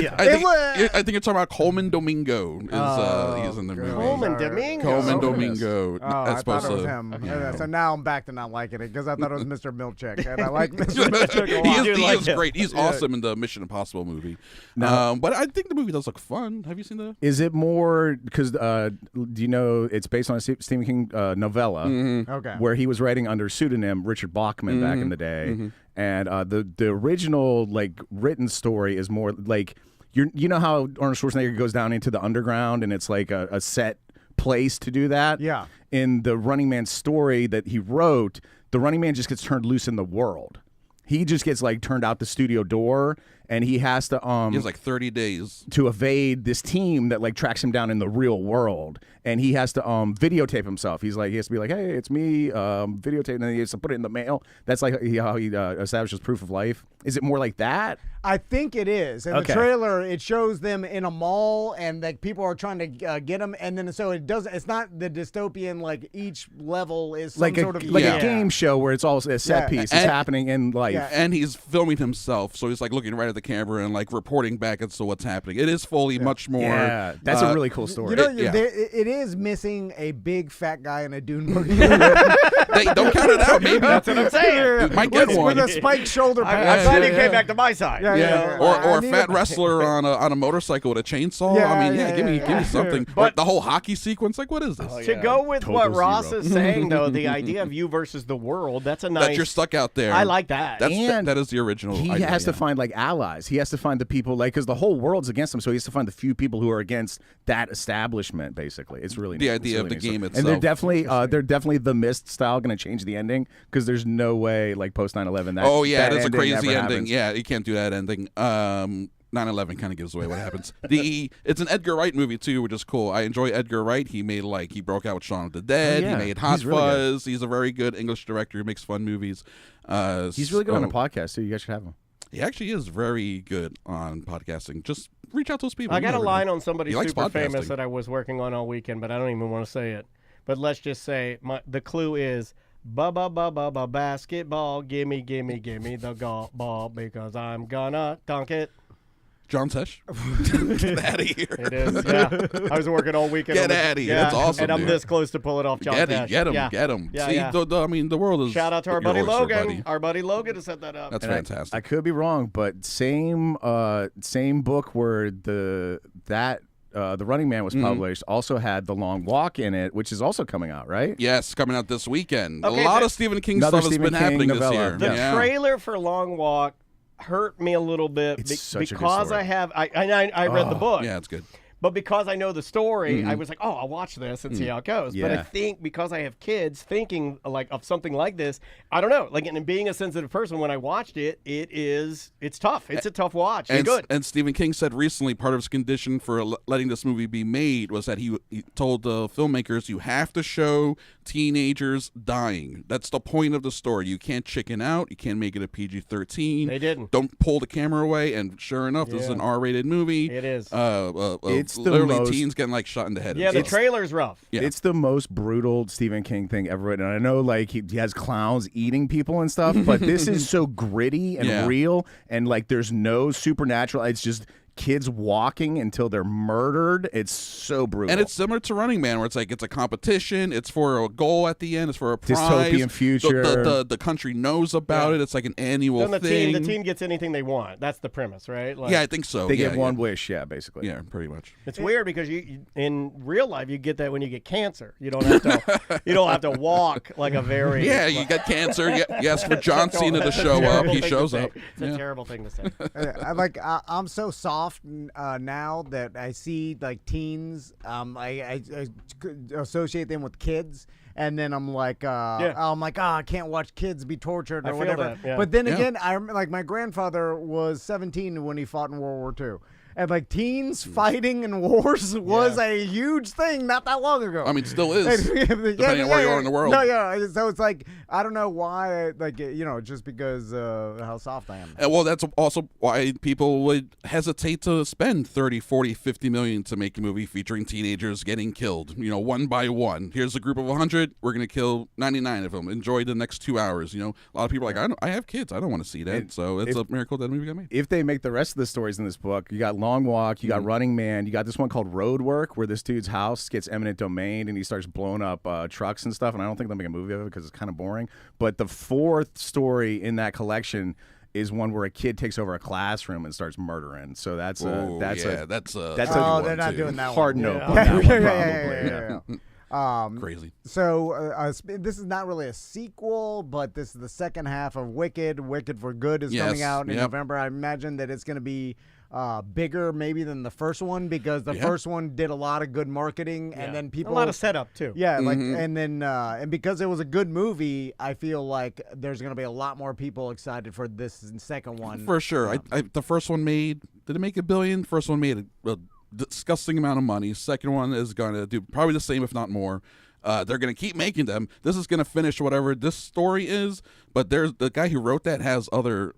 B: you're talking about Coleman Domingo. He's in the movie.
A: Coleman Domingo.
B: Coleman
C: Oh,
B: Domingo.
D: Oh, I
B: That's supposed
D: thought it was
B: to.
D: him.
B: Yeah.
D: So now I'm back to not liking it because I thought it was Mr. Milchek, and I like Mr. Milchek a
B: he
D: lot.
A: do
B: is, he
A: like
B: is
A: him.
B: great. He's awesome in the Mission Impossible movie.
C: Now-
B: But I think the movie does look fun. Have you seen the?
C: Is it more because do you know it's based on a Stephen King novella
D: Okay.
C: where he was writing under pseudonym Richard Bachman back in the day, and the original like written story is more like you know how Arnold Schwarzenegger goes down into the underground and it's like a set place to do that.
D: Yeah.
C: In the Running Man story that he wrote, the Running Man just gets turned loose in the world. He just gets like turned out the studio door, and he has to
B: He has like 30 days.
C: to evade this team that like tracks him down in the real world, and he has to videotape himself. He has to be like, hey, it's me, videotape, and then he has to put it in the mail. That's like how he establishes proof of life. Is it more like that?
D: I think it is. In
C: Okay.
D: the trailer, it shows them in a mall, and like people are trying to get them, and then so it doesn't. It's not the dystopian like each level is some
C: Like
D: sort
C: a
D: of
C: like a game show where it's all a set
D: Yeah.
C: piece. It's
B: And-
C: happening in life.
D: Yeah.
B: And he's filming himself, so he's like looking right at the camera and like reporting back as to what's happening. It is fully much more.
C: Yeah, that's a really cool story.
D: You know,
B: Yeah.
D: it is missing a big fat guy in a dune buggy.
B: Hey, don't count it out, maybe.
A: That's what I'm saying.
B: Might get
D: with,
B: one.
D: with a spiked shoulder
A: I'm
D: pad.
A: glad he came back to my side.
D: Yeah,
A: you
D: yeah,
A: know?
D: yeah.
B: Or
D: I
B: a
D: need
B: fat
D: a-
B: wrestler on a motorcycle with a chainsaw.
D: Yeah,
B: I mean,
D: yeah,
B: give me
D: yeah.
B: something.
A: But-
B: Or the whole hockey sequence, like what is this?
A: To go with
C: Total
A: what Ross
C: zero.
A: is saying, though, the idea of you versus the world, that's a nice.
B: That you're stuck out there.
A: I like that.
C: And
B: that is the original.
C: He
B: idea,
C: has to
B: yeah.
C: find like allies. He has to find the people like because the whole world's against him. So he has to find the few people who are against that establishment. Basically, it's really
B: The
C: neat.
B: idea
C: It's
B: of the
C: really neat.
B: game
C: And they're
B: itself.
C: definitely the Mist style going to change the ending because there's no way like post 9/11 that.
B: Oh yeah,
C: that
B: that's a crazy
C: ever
B: ending.
C: happens.
B: Yeah, you can't do that ending. 9/11 kind of gives away what happens. It's an Edgar Wright movie too, which is cool. I enjoy Edgar Wright. He broke out with Shaun of the Dead.
C: Oh, yeah.
B: He made Hot
C: He's really good.
B: Fuzz. He's a very good English director who makes fun movies.
C: He's really good on
B: so-
C: a podcast too. You guys should have him.
B: He actually is very good on podcasting. Just reach out to those people.
A: I
B: You
A: got a
B: never
A: line
B: know.
A: on somebody
B: He likes
A: super famous
B: podcasting.
A: that I was working on all weekend, but I don't even want to say it. But let's just say the clue is basketball. Gimme the golf ball because I'm gonna dunk it.
B: John Tesh. Get out of here.
A: It is. Yeah, I was working all weekend.
B: Get
A: on this-
B: outta here.
A: Yeah,
B: That's awesome,
A: And I'm
B: dude.
A: this close to pull it off. John
B: Get
A: Tesh.
B: him.
A: Yeah.
B: Get him.
A: Yeah,
B: See,
A: yeah.
B: I mean, the world is.
A: Shout out to our
B: your
A: buddy
B: oyster,
A: Logan.
B: buddy.
A: Our buddy Logan to set that up.
B: That's
C: And
B: fantastic.
C: I could be wrong, but same book where the Running Man was published also had The Long Walk in it, which is also coming out, right?
B: Yes, coming out this weekend.
A: Okay,
B: a lot
A: the-
B: of Stephen King
C: Another
B: stuff has
C: Stephen
B: been
C: King
B: happening
C: novella.
B: this year.
A: The
B: Yeah.
A: trailer for Long Walk hurt me a little bit
C: It's such a good
A: because
C: story.
A: I read the book.
B: Yeah, it's good.
A: But because I know the story, I was like, oh, I'll watch this and see how it goes. But I
C: Yeah.
A: think because I have kids thinking like of something like this, I don't know. Like, and being a sensitive person, when I watched it, it's tough. It's a tough watch. It's good.
B: And Stephen King said recently part of his condition for letting this movie be made was that he told the filmmakers, you have to show teenagers dying. That's the point of the story. You can't chicken out. You can't make it a PG-13.
A: They didn't.
B: Don't pull the camera away. And sure enough, this is
A: Yeah.
B: an R-rated movie.
A: It is.
C: It's the
B: literally
C: most-
B: teens getting like shot in the head.
A: Yeah,
B: and
A: the
B: stuff.
A: trailer's rough.
B: Yeah.
C: It's the most brutal Stephen King thing ever written. And I know like he has clowns eating people and stuff, but this is so gritty and
B: Yeah.
C: real and like there's no supernatural. It's just kids walking until they're murdered. It's so brutal.
B: And it's similar to Running Man, where it's like it's a competition. It's for a goal at the end. It's for a prize.
C: Dystopian future.
B: The country knows about it. It's like an annual
A: then
B: thing.
A: The teen gets anything they want. That's the premise, right? Like,
B: Yeah, I think so.
C: They get one wish, basically.
B: Yeah, pretty much.
A: it's weird because you in real life you get that when you get cancer. You don't have to walk like a very
B: You got cancer. You ask for John Cena to show up. He shows up.
A: It's a terrible thing to say.
D: I'm so soft now that I see like teens. I associate them with kids, and then I'm like, I can't watch kids be tortured or
A: feel
D: whatever.
A: that, yeah.
D: But then again, I remember, like, my grandfather was 17 when he fought in World War II. And like teens fighting in wars was a huge thing not that long ago.
B: I mean, still is, depending on where you are in the world.
D: No, so it's like, I don't know why, like, just because how soft I am.
B: Well, that's also why people would hesitate to spend 30, 40, 50 million to make a movie featuring teenagers getting killed, one by one. Here's a group of 100. We're going to kill 99 of them. Enjoy the next 2 hours. A lot of people are like, I have kids. I don't want to see that. And so it's a miracle that movie got made.
C: If they make the rest of the stories in this book, you got Long Walk, you got Running Man, you got this one called Roadwork, where this dude's house gets eminent domain and he starts blowing up trucks and stuff. And I don't think they'll make a movie of it because it's kind of boring. But the fourth story in that collection is one where a kid takes over a classroom and starts murdering. So that's
B: they're
D: not doing that
C: hard
D: one.
C: note.
D: Yeah.
C: On that one, probably.
B: Crazy.
D: So this is not really a sequel, but this is the second half of Wicked. Wicked for Good is coming out in November. I imagine that it's going to be bigger maybe than the first one because the first one did a lot of good marketing and then people
A: a lot of setup too.
D: Yeah, like and then and because it was a good movie, I feel like there's going to be a lot more people excited for this second one.
B: For sure. The first one did it make $1 billion? First one made a disgusting amount of money. Second one is going to do probably the same, if not more. They're going to keep making them. This is going to finish whatever this story is, but there's the guy who wrote that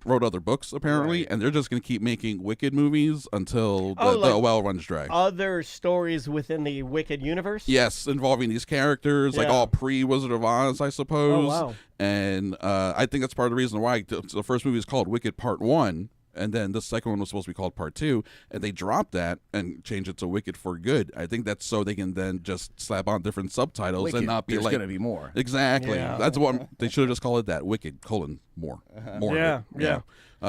B: wrote other books apparently, and they're just going to keep making Wicked movies until the well runs dry.
A: Other stories within the Wicked universe?
B: Yes, involving these characters, like all pre-Wizard of Oz, I suppose.
A: Oh, wow.
B: And I think that's part of the reason why the first movie is called Wicked Part 1. And then the second one was supposed to be called Part 2, and they dropped that and changed it to Wicked for Good. I think that's so they can then just slap on different subtitles
C: Wicked,
B: and not be
C: there's
B: like...
C: going to be more.
B: Exactly.
A: Yeah.
B: That's what they should have just called it that. Wicked, more. More
A: Yeah,
B: of it.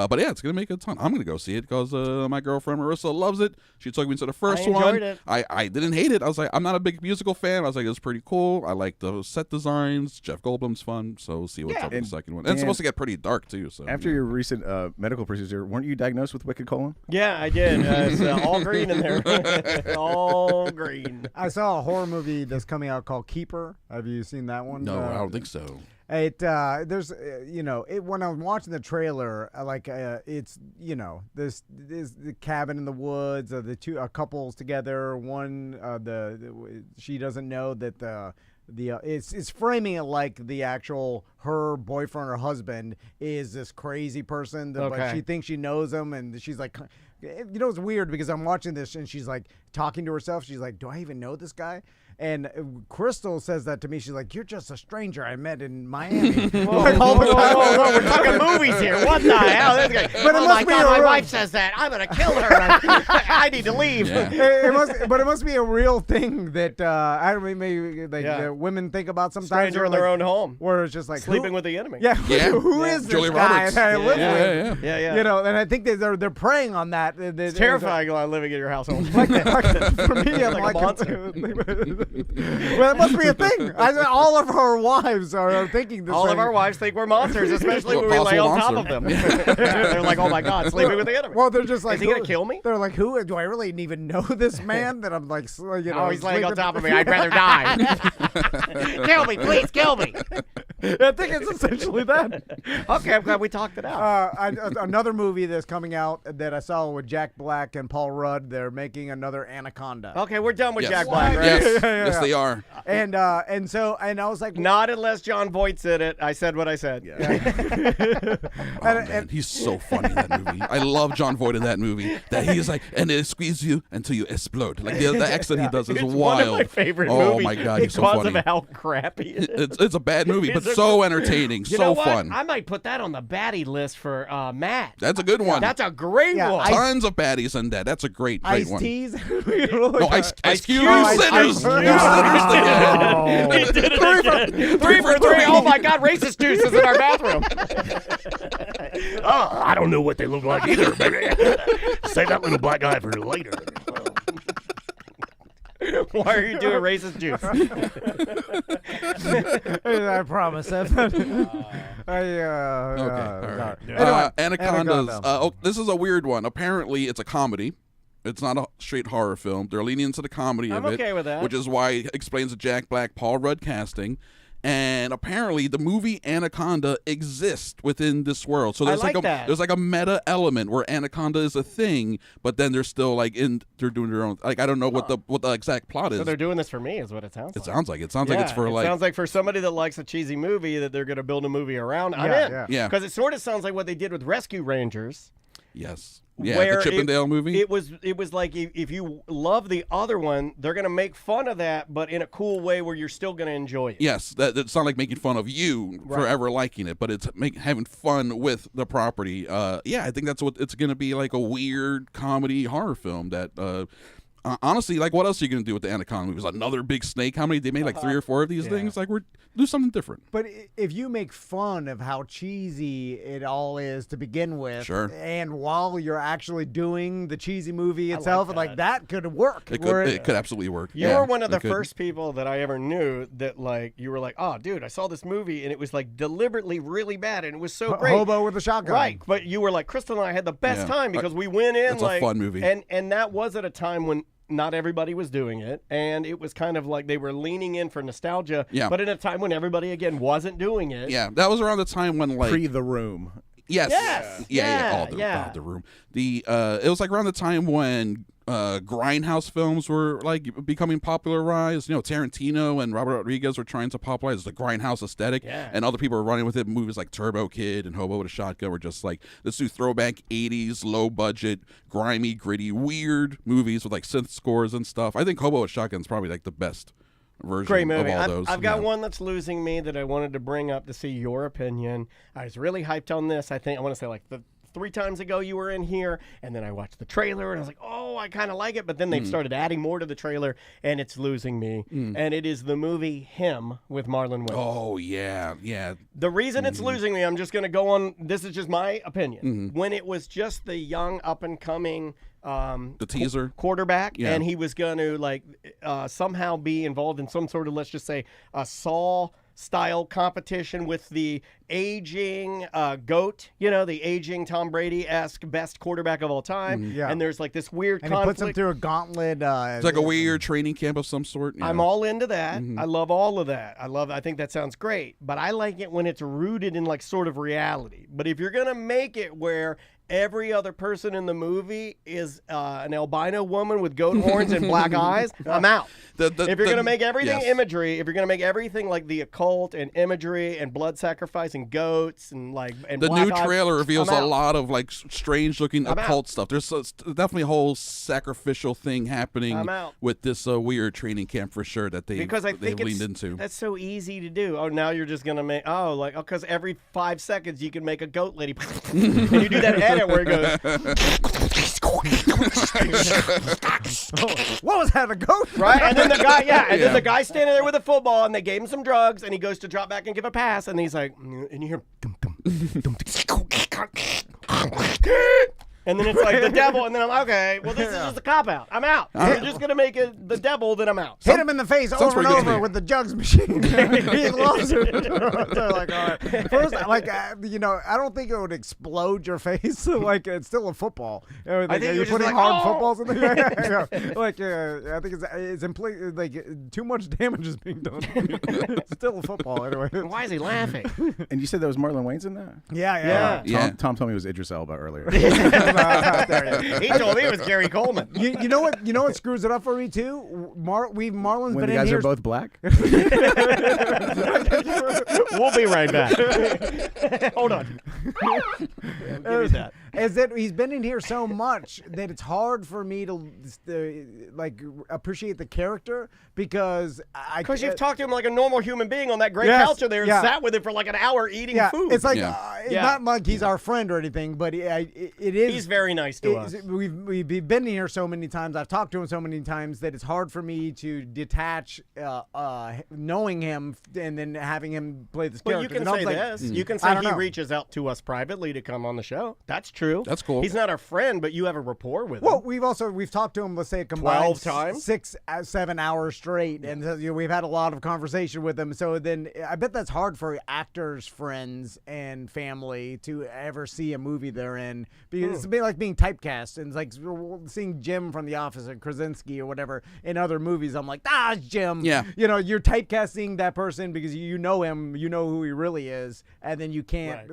B: But yeah, it's going to make a ton. I'm going to go see it because my girlfriend Marissa loves it. She took me to the first one.
A: enjoyed it.
B: I didn't hate it. I was like, I'm not a big musical fan. I was like, it's pretty cool. I like the set designs. Jeff Goldblum's fun. So we'll see what's up in the second one. And it's supposed to get pretty dark too. So
C: after your recent medical procedure, weren't you diagnosed with wicked colon?
A: Yeah, I did. It's all green in there. All green.
D: I saw a horror movie that's coming out called Keeper. Have you seen that one?
B: No, I don't think so.
D: There's when I was watching the trailer, it's this is the cabin in the woods, the two couples together. One she doesn't know that it's framing it like the actual her boyfriend or husband is this crazy person, but she thinks she knows him, and she's like, it's weird because I'm watching this and she's like talking to herself. She's like, do I even know this guy? And Crystal says that to me. She's like, you're just a stranger I met in Miami.
A: Whoa, we're talking movies here. What the hell? This guy,
D: But
A: oh my God, my wife says that. I'm going to kill her. I need to leave.
B: Yeah.
D: it must be a real thing that I don't know, maybe women think about sometimes.
A: Stranger in their own home.
D: Where it's just like
A: Sleeping with the enemy.
D: Yeah.
B: Yeah.
D: Who is this
B: Julia
D: guy
B: Roberts.
D: that I live with?
B: Yeah.
D: And I think they're preying on that.
A: It's terrifying living in your household.
D: For me, I'm
A: Like a monster.
D: Well, it must be a thing. All of our wives are thinking this.
A: All of our wives think we're monsters, especially when we lay on top of them. They're like, oh my God, sleeping with the enemy.
D: Well, they're just like,
A: is he going to kill me?
D: They're like, who? Do I really even know this man? That I'm like,
A: oh, he's laying on top of me. I'd rather die. Kill me, please, kill me.
D: I think it's essentially that.
A: Okay, I'm glad we talked it out.
D: Another movie that's coming out that I saw with Jack Black and Paul Rudd. They're making another Anaconda.
A: Okay, we're done with
B: Yes.
A: Jack Black, right?
B: Yes, yes, they are.
D: And I was like,
A: Not unless John Voight's in it. I said what I said.
B: Man, he's so funny in that movie. I love John Voight in that movie. That he is like, and they squeeze you until you explode. Like the accent he does is
A: It's
B: wild.
A: one of my favorite
B: oh
A: movies.
B: my God, he's so
A: because
B: funny.
A: of how crappy it is.
B: It's a bad movie, but
A: It's
B: so entertaining,
A: You
B: so
A: know what?
B: fun.
A: I might put that on the baddie list for Matt.
B: That's a good one.
A: That's a great
D: Yeah,
A: one.
B: Tons of baddies in that. That's a great
D: Ice
B: one.
D: teas.
B: No, Ice Cube.
A: Cube.
B: Sinners.
D: Ice-
B: You sinners
A: He did it again. 3 for 3. Oh my God, racist juice is in our bathroom.
F: Oh, I don't know what they look like either, baby. Save that little black guy for later.
A: Why are you doing racist juice?
D: I promise.
B: Okay, all right.
D: Anyway,
B: Anacondas. This is a weird one. Apparently, it's a comedy. It's not a straight horror film. They're leaning into the comedy
A: I'm
B: of it,
A: okay with that.
B: which is why it explains the Jack Black, Paul Rudd casting. And apparently, the movie Anaconda exists within this world. So there's
A: like
B: a
A: that.
B: there's like a meta element where Anaconda is a thing, but then they're still like they're doing their own. Like I don't know what the exact plot is.
A: So they're doing this for me, is what it sounds like.
B: It sounds like it's for like.
A: sounds like for somebody that likes a cheesy movie that they're going to build a movie around. I'm
D: Yeah,
A: in.
D: yeah.
B: Yeah.
A: Because it sort of sounds like what they did with Rescue Rangers.
B: Yes. Yeah,
A: where
B: the Chippendale movie.
A: It was like if you love the other one, they're going to make fun of that, but in a cool way where you're still going to enjoy it.
B: Yes, it's not like making fun of you forever liking it, but it's having fun with the property. Yeah, I think that's what it's going to be, like a weird comedy horror film that. Honestly, like, what else are you going to do with the Anaconda movies? Another big snake comedy? They made like 3 or 4 of these things. Like, do something different.
D: But if you make fun of how cheesy it all is to begin with,
B: Sure.
D: and while you're actually doing the cheesy movie itself, like that could work.
B: It could absolutely work.
A: You
B: Yeah,
A: were one of the
B: it could.
A: first people that I ever knew that, like, you were like, oh, dude, I saw this movie, and it was, like, deliberately really bad, and it was so great.
D: Hobo with a shotgun.
A: Right, but you were like, Crystal and I had the best
B: Yeah.
A: time because we went in
B: It's a
A: like
B: fun movie.
A: and that was at a time when not everybody was doing it, and it was kind of like they were leaning in for nostalgia.
B: Yeah.
A: But in a time when everybody again wasn't doing it.
B: Yeah, that was around the time when like
C: Pre The Room.
B: Yes.
A: Yes.
B: Yeah.
A: Yeah.
B: The Room. It was like around the time when grindhouse films were like becoming popularized. You know, Tarantino and Robert Rodriguez were trying to popularize the grindhouse aesthetic, and other people were running with it. Movies like Turbo Kid and Hobo with a Shotgun were just like, let's do throwback 80s, low budget, grimy, gritty, weird movies with like synth scores and stuff. I think Hobo with a Shotgun is probably like the best version
A: Great movie.
B: of all those.
A: I've got
B: Yeah.
A: one that's losing me that I wanted to bring up to see your opinion. I was really hyped on this. I think I want to say like the 3 times ago you were in here, and then I watched the trailer and I was like, oh, I kind of like it, but then they've started adding more to the trailer and it's losing me. And it is the movie Him with Marlin Wayans.
B: Oh yeah.
A: The reason it's losing me, I'm just going to go on, this is just my opinion. When it was just the young up and coming
B: The teaser.
A: quarterback,
B: Yeah.
A: and he was going to like somehow be involved in some sort of, let's just say, a Saul style competition with the aging GOAT, you know, the aging Tom Brady-esque best quarterback of all time.
D: Yeah.
A: And there's like this weird
D: And he
A: conflict.
D: puts him through a gauntlet.
B: It's like a weird training camp of some sort.
A: I'm all into that. I love all of that. I think that sounds great. But I like it when it's rooted in like sort of reality. But if you're going to make it where every other person in the movie is an albino woman with goat horns and black eyes, I'm out. If you're going to make everything imagery, if you're going to make everything like the occult and imagery and blood sacrifice and goats and like and
B: the
A: black
B: new
A: eyes,
B: trailer reveals
A: I'm
B: a
A: out.
B: lot of like strange looking
A: I'm
B: occult
A: out.
B: stuff. There's definitely a whole sacrificial thing happening
A: I'm out.
B: with this weird training camp for sure that
A: Because I
B: they've
A: think
B: leaned into.
A: that's so easy to do. Oh, now you're just gonna make because every 5 seconds you can make a goat lady, and you do that edit where it goes
D: What was that, a goat?
A: right, and then the guy, then the guy standing there with a football, and they gave him some drugs, and he goes to drop back and give a pass, and he's like, and you hear, dum, dum, dum, and then it's like the devil, and then I'm like, okay, well this is just a cop out. I'm out. You're just gonna make it the devil, then I'm out.
D: Hit him in the face over and
B: pretty good to
D: over
B: me.
D: with the jugs machine. He loves it. They're like, all right. First, like, I don't think it would explode your face. Like, it's still a football.
A: I think
D: you're
A: you're just
D: putting
A: like,
D: hard
A: "Oh!"
D: footballs in there. Like, I think it's like too much damage is being done. It's still a football anyway.
A: Why is he laughing?
C: And you said there was Marlon Wayans in that?
A: Yeah.
B: Yeah.
C: Tom told me it was Idris Elba earlier.
A: He told me it was Gary Coleman.
D: You know what screws it up for me too? Marlon's
C: When
D: been
C: the
D: in
C: guys
D: here.
C: are both black?
A: We'll be right back. Hold on. Give me that.
D: is that he's been in here so much that it's hard for me to like appreciate the character because
A: you've talked to him like a normal human being on that great
D: Yes,
A: couch there and
D: yeah.
A: sat with him for like an hour eating
D: yeah,
A: food.
D: it's like
B: Yeah.
D: it's not like he's our friend or anything, but it is.
A: He's very nice to us.
D: We've been here so many times. I've talked to him so many times that it's hard for me to detach knowing him and then having him play this
A: But
D: character.
A: you can
D: And I
A: say
D: was like,
A: this. You can
D: I
A: say
D: don't
A: he
D: know.
A: reaches out to us privately to come on the show. That's true.
B: That's cool.
A: He's not our friend, but you have a rapport with
D: Well,
A: him.
D: we've talked to him. Let's say a combined
A: 12 times?
D: 6-7 hours straight, and we've had a lot of conversation with him. So then I bet that's hard for actors, friends, and family to ever see a movie they're in because it's a bit like being typecast and it's like seeing Jim from The Office or Krasinski or whatever in other movies. I'm like, it's Jim.
B: Yeah.
D: You know, you're typecasting that person because you know him, you know who he really is, and then you can't,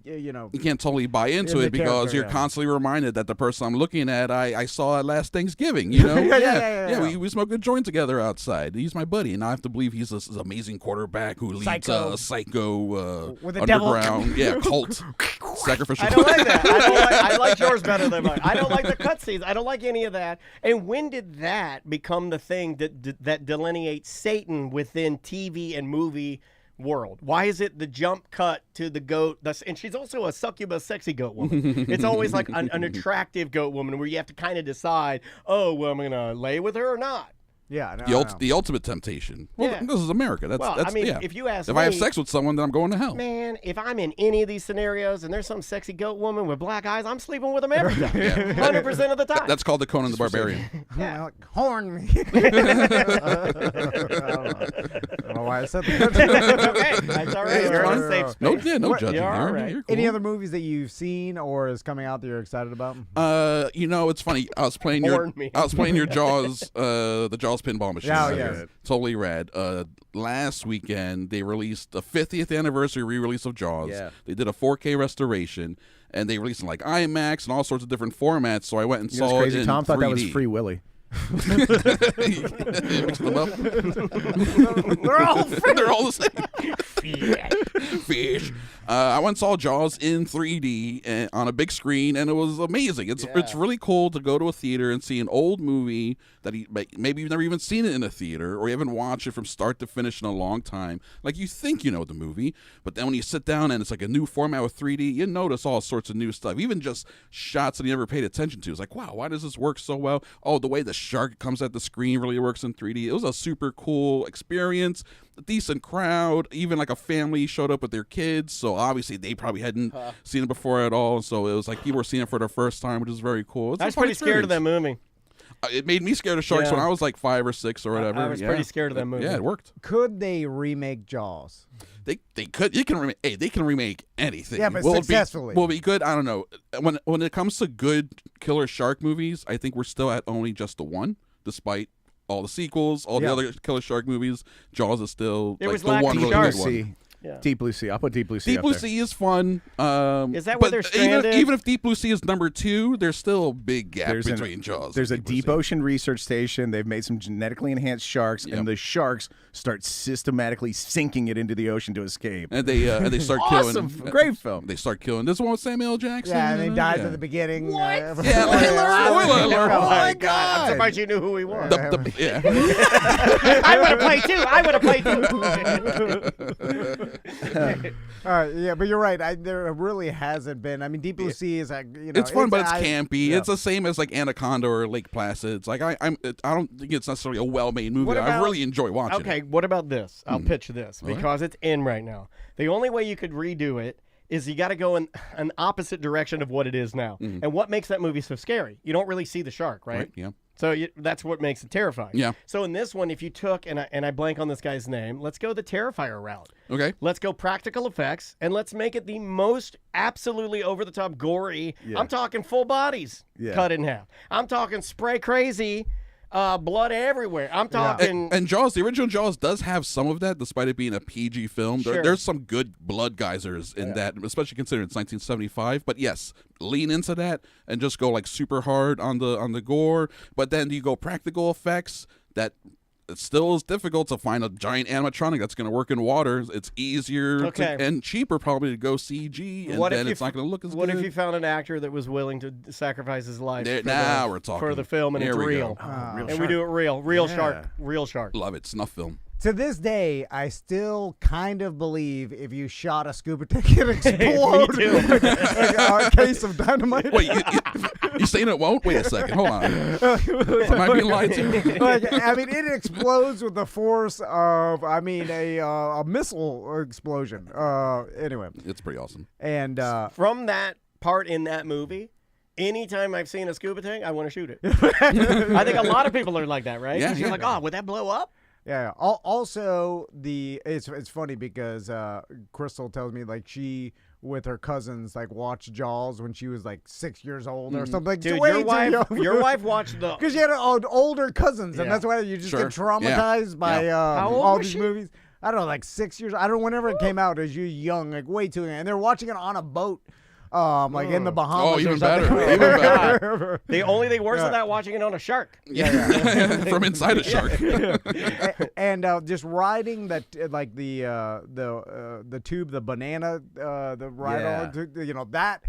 D: you know.
B: You can't totally buy into
D: In the
B: it because
D: character,
B: you're
D: yeah.
B: constantly reminded that the person I'm looking at, I saw at last Thanksgiving, you know?
D: Yeah.
B: We smoked a joint together outside. He's my buddy, and I have to believe he's this amazing quarterback who leads
D: Psycho.
B: a psycho
D: With a devil.
B: underground cult sacrificial.
A: I don't like that. I like yours better than mine. I don't like the cutscenes. I don't like any of that. And when did that become the thing that delineates Satan within TV and movie world? Why is it the jump cut to the goat? And she's also a succubus sexy goat woman. It's always like an attractive goat woman where you have to kind of decide, oh, well, I'm going to lay with her or not.
D: Yeah, no, I know.
B: The ultimate temptation. Well,
A: Yeah.
B: this is America. That's yeah.
A: if you ask
B: if
A: me,
B: I have sex with someone, then I'm going to hell.
A: man, if I'm in any of these scenarios and there's some sexy goat woman with black eyes, I'm sleeping with them every time. 100% of the time.
B: That's called the Conan the Barbarian.
D: Yeah, like, horn me. I don't know why I said that.
A: okay, that's all right. You're in a safe space.
B: No judging.
A: You're all
B: You're
A: right.
B: cool.
D: Any other movies that you've seen or is coming out that you're excited about?
B: It's funny. I was playing
A: Warn me.
B: your Jaws, the Jaws pinball machine.
D: Oh, yes.
B: Totally rad. Last weekend they released the 50th anniversary re-release of Jaws.
C: Yeah.
B: They did a 4K restoration, and they released in like IMAX and all sorts of different formats. So I went and
C: You know
B: saw
C: what's crazy?
B: it in
C: Tom thought
B: 3D.
C: that was Free Willy.
B: Mix them up. They're all the same. Fish. I went and saw Jaws in 3D and on a big screen, and it was amazing. It's really cool to go to a theater and see an old movie that maybe you've never even seen it in a theater, or you haven't watched it from start to finish in a long time. Like, you think you know the movie, but then when you sit down and it's like a new format with 3D, you notice all sorts of new stuff, even just shots that you never paid attention to. It's like, wow, why does this work so well? Oh, the way the shark comes at the screen really works in 3D. It was a super cool experience. A decent crowd, even like a family showed up with their kids, so obviously they probably hadn't seen it before at all, so it was like people were seeing it for the first time, which is very cool.
A: I was pretty scared of that movie.
B: It made me scared of sharks
A: Yeah.
B: when I was like 5 or 6 or whatever.
A: I was pretty scared of that movie.
B: Yeah, it worked.
D: Could they remake Jaws?
B: They could. You can remake. Hey, they can remake anything.
D: Yeah, but
B: Will it
D: successfully.
B: Will it be good? I don't know. When it comes to good killer shark movies, I think we're still at only just the one, despite all the sequels, all the other killer shark movies. Jaws is still
A: It
B: like
A: was
B: the one
A: lacking
B: really
A: sharks.
B: good one.
A: Yeah.
C: Deep Blue Sea. I'll put Deep Blue Sea.
B: Deep
C: up
B: Blue
C: there.
B: Sea is fun.
A: Is that
B: but
A: where they're stranded?
B: even if Deep Blue Sea is number 2, there's still a big gap between Jaws.
C: There's a
B: and Blue
C: deep
B: Sea.
C: ocean research station. They've made some genetically enhanced sharks, and the sharks start systematically sinking it into the ocean to escape.
B: And they start
C: Awesome.
B: killing.
C: Great film.
B: They start killing. This one with Samuel L. Jackson.
D: Yeah, and they died
B: yeah.
D: at the beginning.
A: What?
B: Yeah, spoiler alert.
A: Oh my God! I'm surprised you knew who he was.
B: Yeah.
A: I would have played too. I would have played too.
D: All right, yeah, but you're right. There really hasn't been. I mean, Deep Blue Sea is
B: It's fun, but it's campy. It's the same as like Anaconda or Lake Placid. It's like I don't think it's necessarily a well-made movie.
A: What
B: I
A: about-
B: really enjoy watching it.
A: Okay, what about this? I'll pitch this because it's in right now. The only way you could redo it is you got to go in an opposite direction of what it is now. And what makes that movie so scary? You don't really see the shark, right?
B: Yeah.
A: So that's what makes it terrifying.
B: Yeah.
A: So in this one, if you took, and I blank on this guy's name, let's go the Terrifier route.
B: Okay.
A: Let's go practical effects, and let's make it the most absolutely over-the-top gory.
C: Yeah.
A: I'm talking full bodies cut in half. I'm talking spray crazy, blood everywhere. I'm talking...
B: And Jaws, the original Jaws, does have some of that, despite it being a PG film.
A: Sure.
B: There's some good blood geysers in that, especially considering it's 1975. But yes, lean into that and just go like super hard on the gore. But then you go practical effects that it still is difficult to find a giant animatronic that's going to work in water. It's easier and cheaper probably to go CG, and then it's not going to look as good.
A: What if you found an actor that was willing to sacrifice his life
B: we're talking.
A: for the film, and it's real? And we do it real shark.
B: Love it. Snuff film.
D: To this day, I still kind of believe if you shot a scuba tank, it explode. Like a case of dynamite.
B: Wait, you saying it won't? Wait a second. Hold on. Am I being lied to?
D: Like, I mean, it explodes with the force of, a missile explosion. Anyway.
B: It's pretty awesome.
D: And
A: from that part in that movie, anytime I've seen a scuba tank, I want to shoot it. I think a lot of people are like that, right?
B: Yeah.
A: You're like, oh, would that blow up?
D: Yeah. Also, it's funny because Crystal tells me like she with her cousins like watched Jaws when she was like 6 years old or something. Like,
A: dude, your wife watched the
D: because she had older cousins, and that's why you just get traumatized by all these movies. I don't know, like 6 years. I don't know, whenever it came out, as you young, like way too young, and they're watching it on a boat. Like in the Bahamas.
B: Oh, even
D: or something.
B: better. Even better.
A: The only thing worse than that, watching it on a shark.
B: From inside a shark.
D: And just riding that, like the tube, the banana, the ride on, that.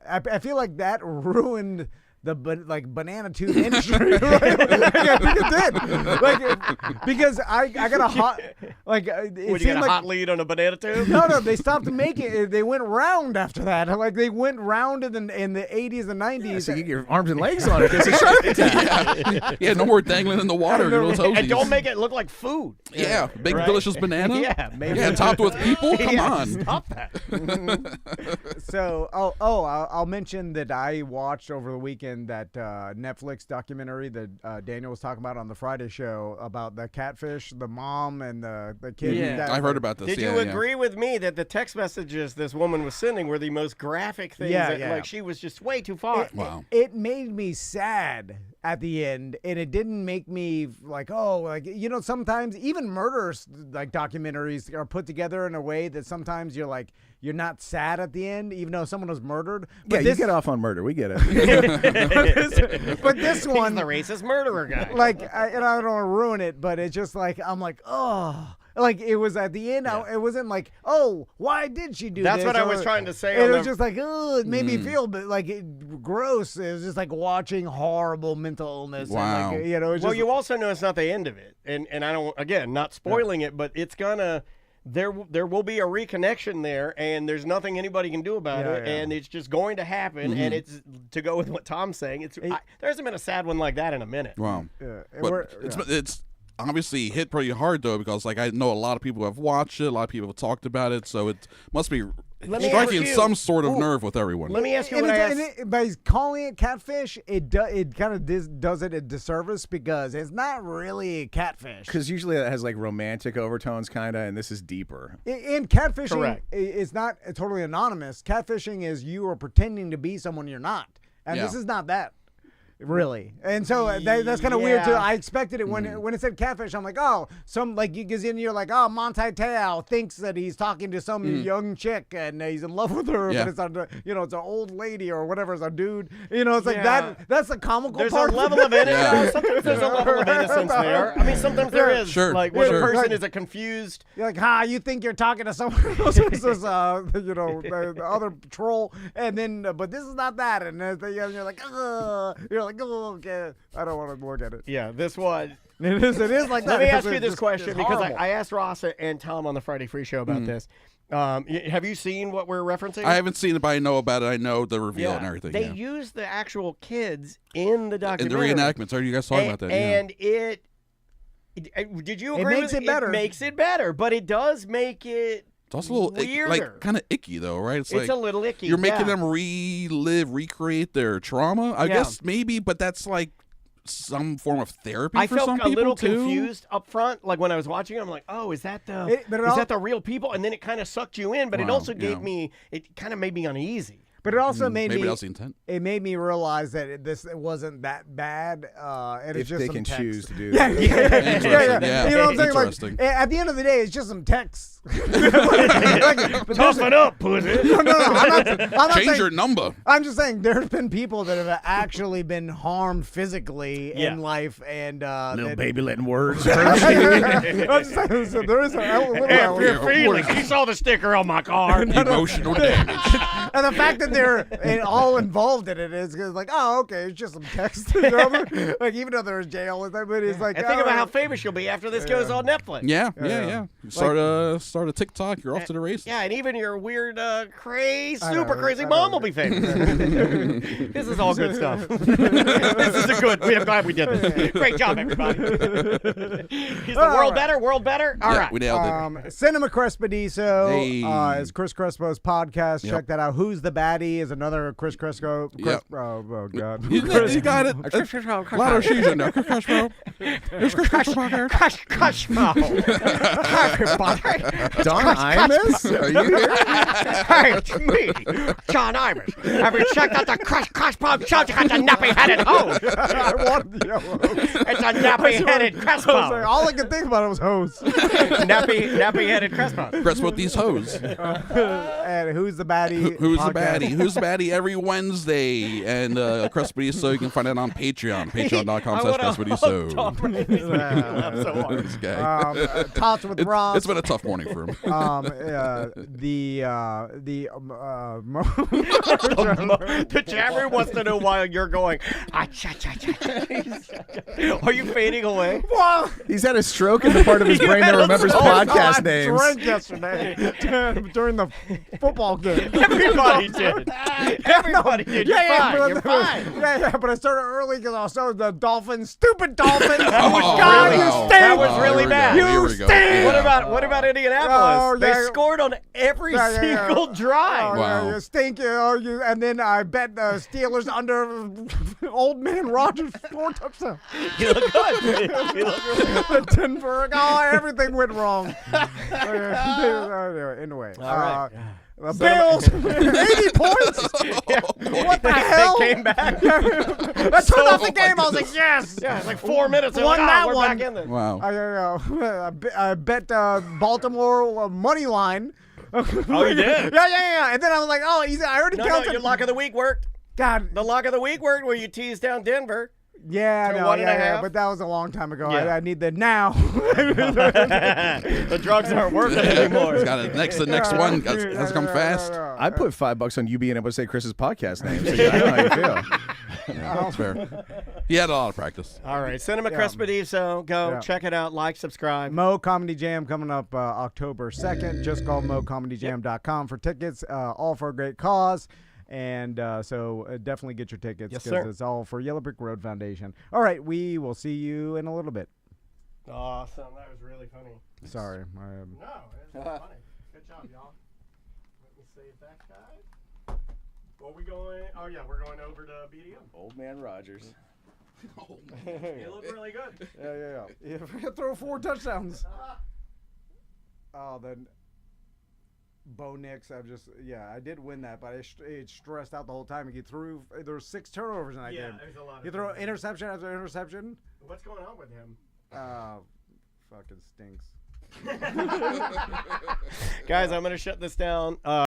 D: I feel like that ruined the banana tube industry. Right? I think it did. Like, because I got a hot
A: Would you get a hot lead on a banana tube?
D: No, they stopped making it. They went round after that. Like they went round in the 80s and 90s.
C: Yeah, so you get your arms and legs on it. It's a shark attack.
B: Yeah, no more dangling in the water.
A: And don't make it look like food.
B: Yeah, big delicious banana.
A: Yeah, maybe.
B: Yeah, topped with people. Come on.
A: Stop that.
D: So, I'll mention that I watched over the weekend that Netflix documentary that Daniel was talking about on the Friday show about the catfish, the mom and the kid.
A: Yeah.
B: I've heard about this.
A: Did you agree with me that the text messages this woman was sending were the most graphic things? Like she was just way too far.
B: Wow.
D: It made me sad at the end, and it didn't make me like, sometimes even murders like documentaries are put together in a way that sometimes you're not sad at the end, even though someone was murdered.
C: But you get off on murder. We get it.
D: But this one,
A: he's the racist murderer guy.
D: Like, I don't want to ruin it, but it's just like I'm like, oh. Like, it was at the end, it wasn't like, oh, why did she do
A: That's
D: this?
A: what I was trying to say.
D: It was just like, oh, it made me feel gross. It was just like watching horrible mental illness.
B: Wow.
D: And it's
A: well, you also know it's not the end of it. And I don't, again, not spoiling it, but it's gonna, there will be a reconnection there, and there's nothing anybody can do about it, and it's just going to happen, and it's, to go with what Tom's saying, there hasn't been a sad one like that in a minute.
B: Wow.
D: Yeah.
B: But it's obviously hit pretty hard, though, because I know a lot of people have watched it, a lot of people have talked about it, so it must be striking some sort of nerve with everyone.
A: Let me ask you what I asked.
D: By calling it catfish, it kind of does it a disservice because it's not really a catfish.
C: Because usually it has like romantic overtones, kind of, and this is deeper.
D: In catfishing, it's not totally anonymous. Catfishing is you are pretending to be someone you're not, and this is not that. Really, and so that's kind of weird too. I expected it when it said catfish. I'm like, oh, because then you're like, oh, Monty Teo thinks that he's talking to some young chick and he's in love with her, but it's it's an old lady or whatever, it's a dude. It's like that. That's the comical
A: there's
D: part.
A: There's a level of innocence. Sometimes there's a level of innocence there. I mean, sometimes there is.
B: Sure.
A: Like when a person is a confused.
D: You're like, you think you're talking to someone else? This is, the other troll, and then, but this is not that, and you're like, you're like, oh, okay. I don't want to look at it.
A: Yeah, this one.
D: It is like that.
A: Let me ask you this question, because
D: horrible.
A: I asked Ross and Tom on the Friday Free Show about this. Have you seen what we're referencing?
B: I haven't seen it, but I know about it. I know the reveal and everything.
A: They use the actual kids in the documentary.
B: In the reenactments. Are you guys talking about that?
A: And did you agree
D: makes
A: with
D: it better.
A: It makes it better, but it does make it
B: It's also a little
A: weirder.
B: kind of icky, though, right? It's
A: a little icky.
B: You're making them recreate their trauma. I guess maybe, but that's like some form of therapy for some people,
A: I felt a little
B: too.
A: confused up front. Like when I was watching it, I'm like, oh, is that the real people? And then it kind of sucked you in, but it also gave me, it kind of made me uneasy.
D: But it also made
B: Maybe
D: me.
B: that was the intent.
D: It made me realize that it wasn't that bad. And it's
C: If
D: just
C: they
D: some
C: can
D: text.
C: choose to do
D: Yeah,
C: that.
B: Yeah.
D: You know what I'm saying?
B: Interesting.
D: Like, at the end of the day, it's just some text.
F: Toughen up, pussy.
D: No, I'm not
B: Change
D: saying,
B: your number.
D: I'm just saying there's been people that have actually been harmed physically in life, and
C: Little
D: that-
C: baby letting words.
D: I'm just saying, so there is a little
F: If you're feeling, you saw the sticker on my car.
B: Emotional damage.
D: and the fact that they're all involved in it is like, oh, okay, it's just some text. You know? Like, even though there's jail with them, but it's like,
A: And think about how famous you'll be after this goes on Netflix.
B: Yeah. Start a TikTok. You're off to the races.
A: Yeah, and even your weird, crazy,
D: I know,
A: super crazy
D: I know.
A: mom will be famous. This is all good stuff. This is a good. I'm glad we did this. Great job, everybody. Is the world better? World better? All right.
B: We nailed it.
D: Cinema Crespediso
B: Hey.
D: is Chris Crespo's podcast.
B: Yep.
D: Check that out. Who's the Baddie is another Chris Crespo.
B: Yep.
D: Oh God.
B: You got it. A lot of shoes in there. Crush, bro. There's Crush podcast.
A: Crush everybody.
C: Don Imus? Are you here?
A: Hey, it's me, John Irish. Have you checked out the Crush Pump show? You got the nappy-headed hose.
D: I wanted the yellow.
A: It's a nappy-headed
D: I was like,
A: Crespo.
D: all I could think about was hose.
A: Nappy-headed Crespo.
B: Crush with these hoes.
D: And who's the baddie?
B: Who's the
D: podcast.
B: baddie? Who's the baddie every Wednesday? And Crespediso, you can find it on Patreon. Patreon.com/Crespediso.
A: I'm so hard.
B: This guy.
D: Tots with Ross.
B: It's been a tough morning for him.
A: The jammer wants to know why you're going. Are you fading away?
C: He's had a stroke in the part of his brain that remembers podcast names.
D: I drank yesterday during the football game.
A: Everybody did. Everybody did. You're fine.
D: but,
A: You're fine.
D: But I started early because I saw the Dolphins. Stupid Dolphins.
B: Oh,
D: God,
B: really?
D: you
B: Oh,
D: stink.
A: That was
B: Oh,
A: really
B: here we
A: bad.
B: go.
D: You
B: Here we go.
D: stink.
B: Yeah.
A: What about Indianapolis?
D: Oh,
A: They
D: yeah.
A: scored on every single drive.
D: Oh,
B: Wow.
D: yeah, you stink. And then I bet the Steelers under old man Rogers 4 touchdowns.
A: You look good. You look really good.
D: Denver. Oh, everything went wrong. Anyway.
A: All right.
D: The Bills, 80 points. What the hell?
A: They came back.
D: I turned off the game. I was like, yes.
A: Yeah, it's like 4 minutes. They're
D: Won
A: like,
D: that
A: we're
D: one.
A: back in this.
B: Wow.
D: I bet Baltimore money line.
A: Oh, you did?
D: Yeah. And then I was like, oh, easy. I already
A: No,
D: counted.
A: your lock of the week worked.
D: God.
A: The lock of the week worked where you teased down Denver.
D: Yeah,
A: To
D: no,
A: 1.5?
D: but that was a long time ago.
A: Yeah.
D: I need the now.
A: The drugs aren't working anymore.
B: He's got it. The next one has to come fast.
C: I'd put $5 on you being able to say Chris's podcast name. So I know how you feel.
B: Yeah, that's fair. He had a lot of practice.
A: All right, Cinema Crespediso. Go
D: Yeah.
A: check it out. Like, subscribe.
D: Mo Comedy Jam coming up October 2nd. Just call mocomedyjam.com for tickets, all for a great cause. And so definitely get your tickets
A: Yes,
D: because
A: sir.
D: it's all for Yellow Brick Road Foundation. All right, we will see you in a little bit.
A: Awesome. That was really funny.
D: Sorry.
A: No, it was funny. Good job, y'all. Let me save that guy. Where we going? Oh, yeah, we're going over to BDM.
C: Old man Rogers.
A: You look really good.
D: Yeah. If I could throw 4 touchdowns. Oh, then Bo Nix, I did win that, but it stressed out the whole time. He threw, there were 6 turnovers in that game.
A: There's a lot of
D: He threw
A: things.
D: interception after interception.
A: What's going on with him?
D: Fucking stinks.
A: Guys, I'm going to shut this down.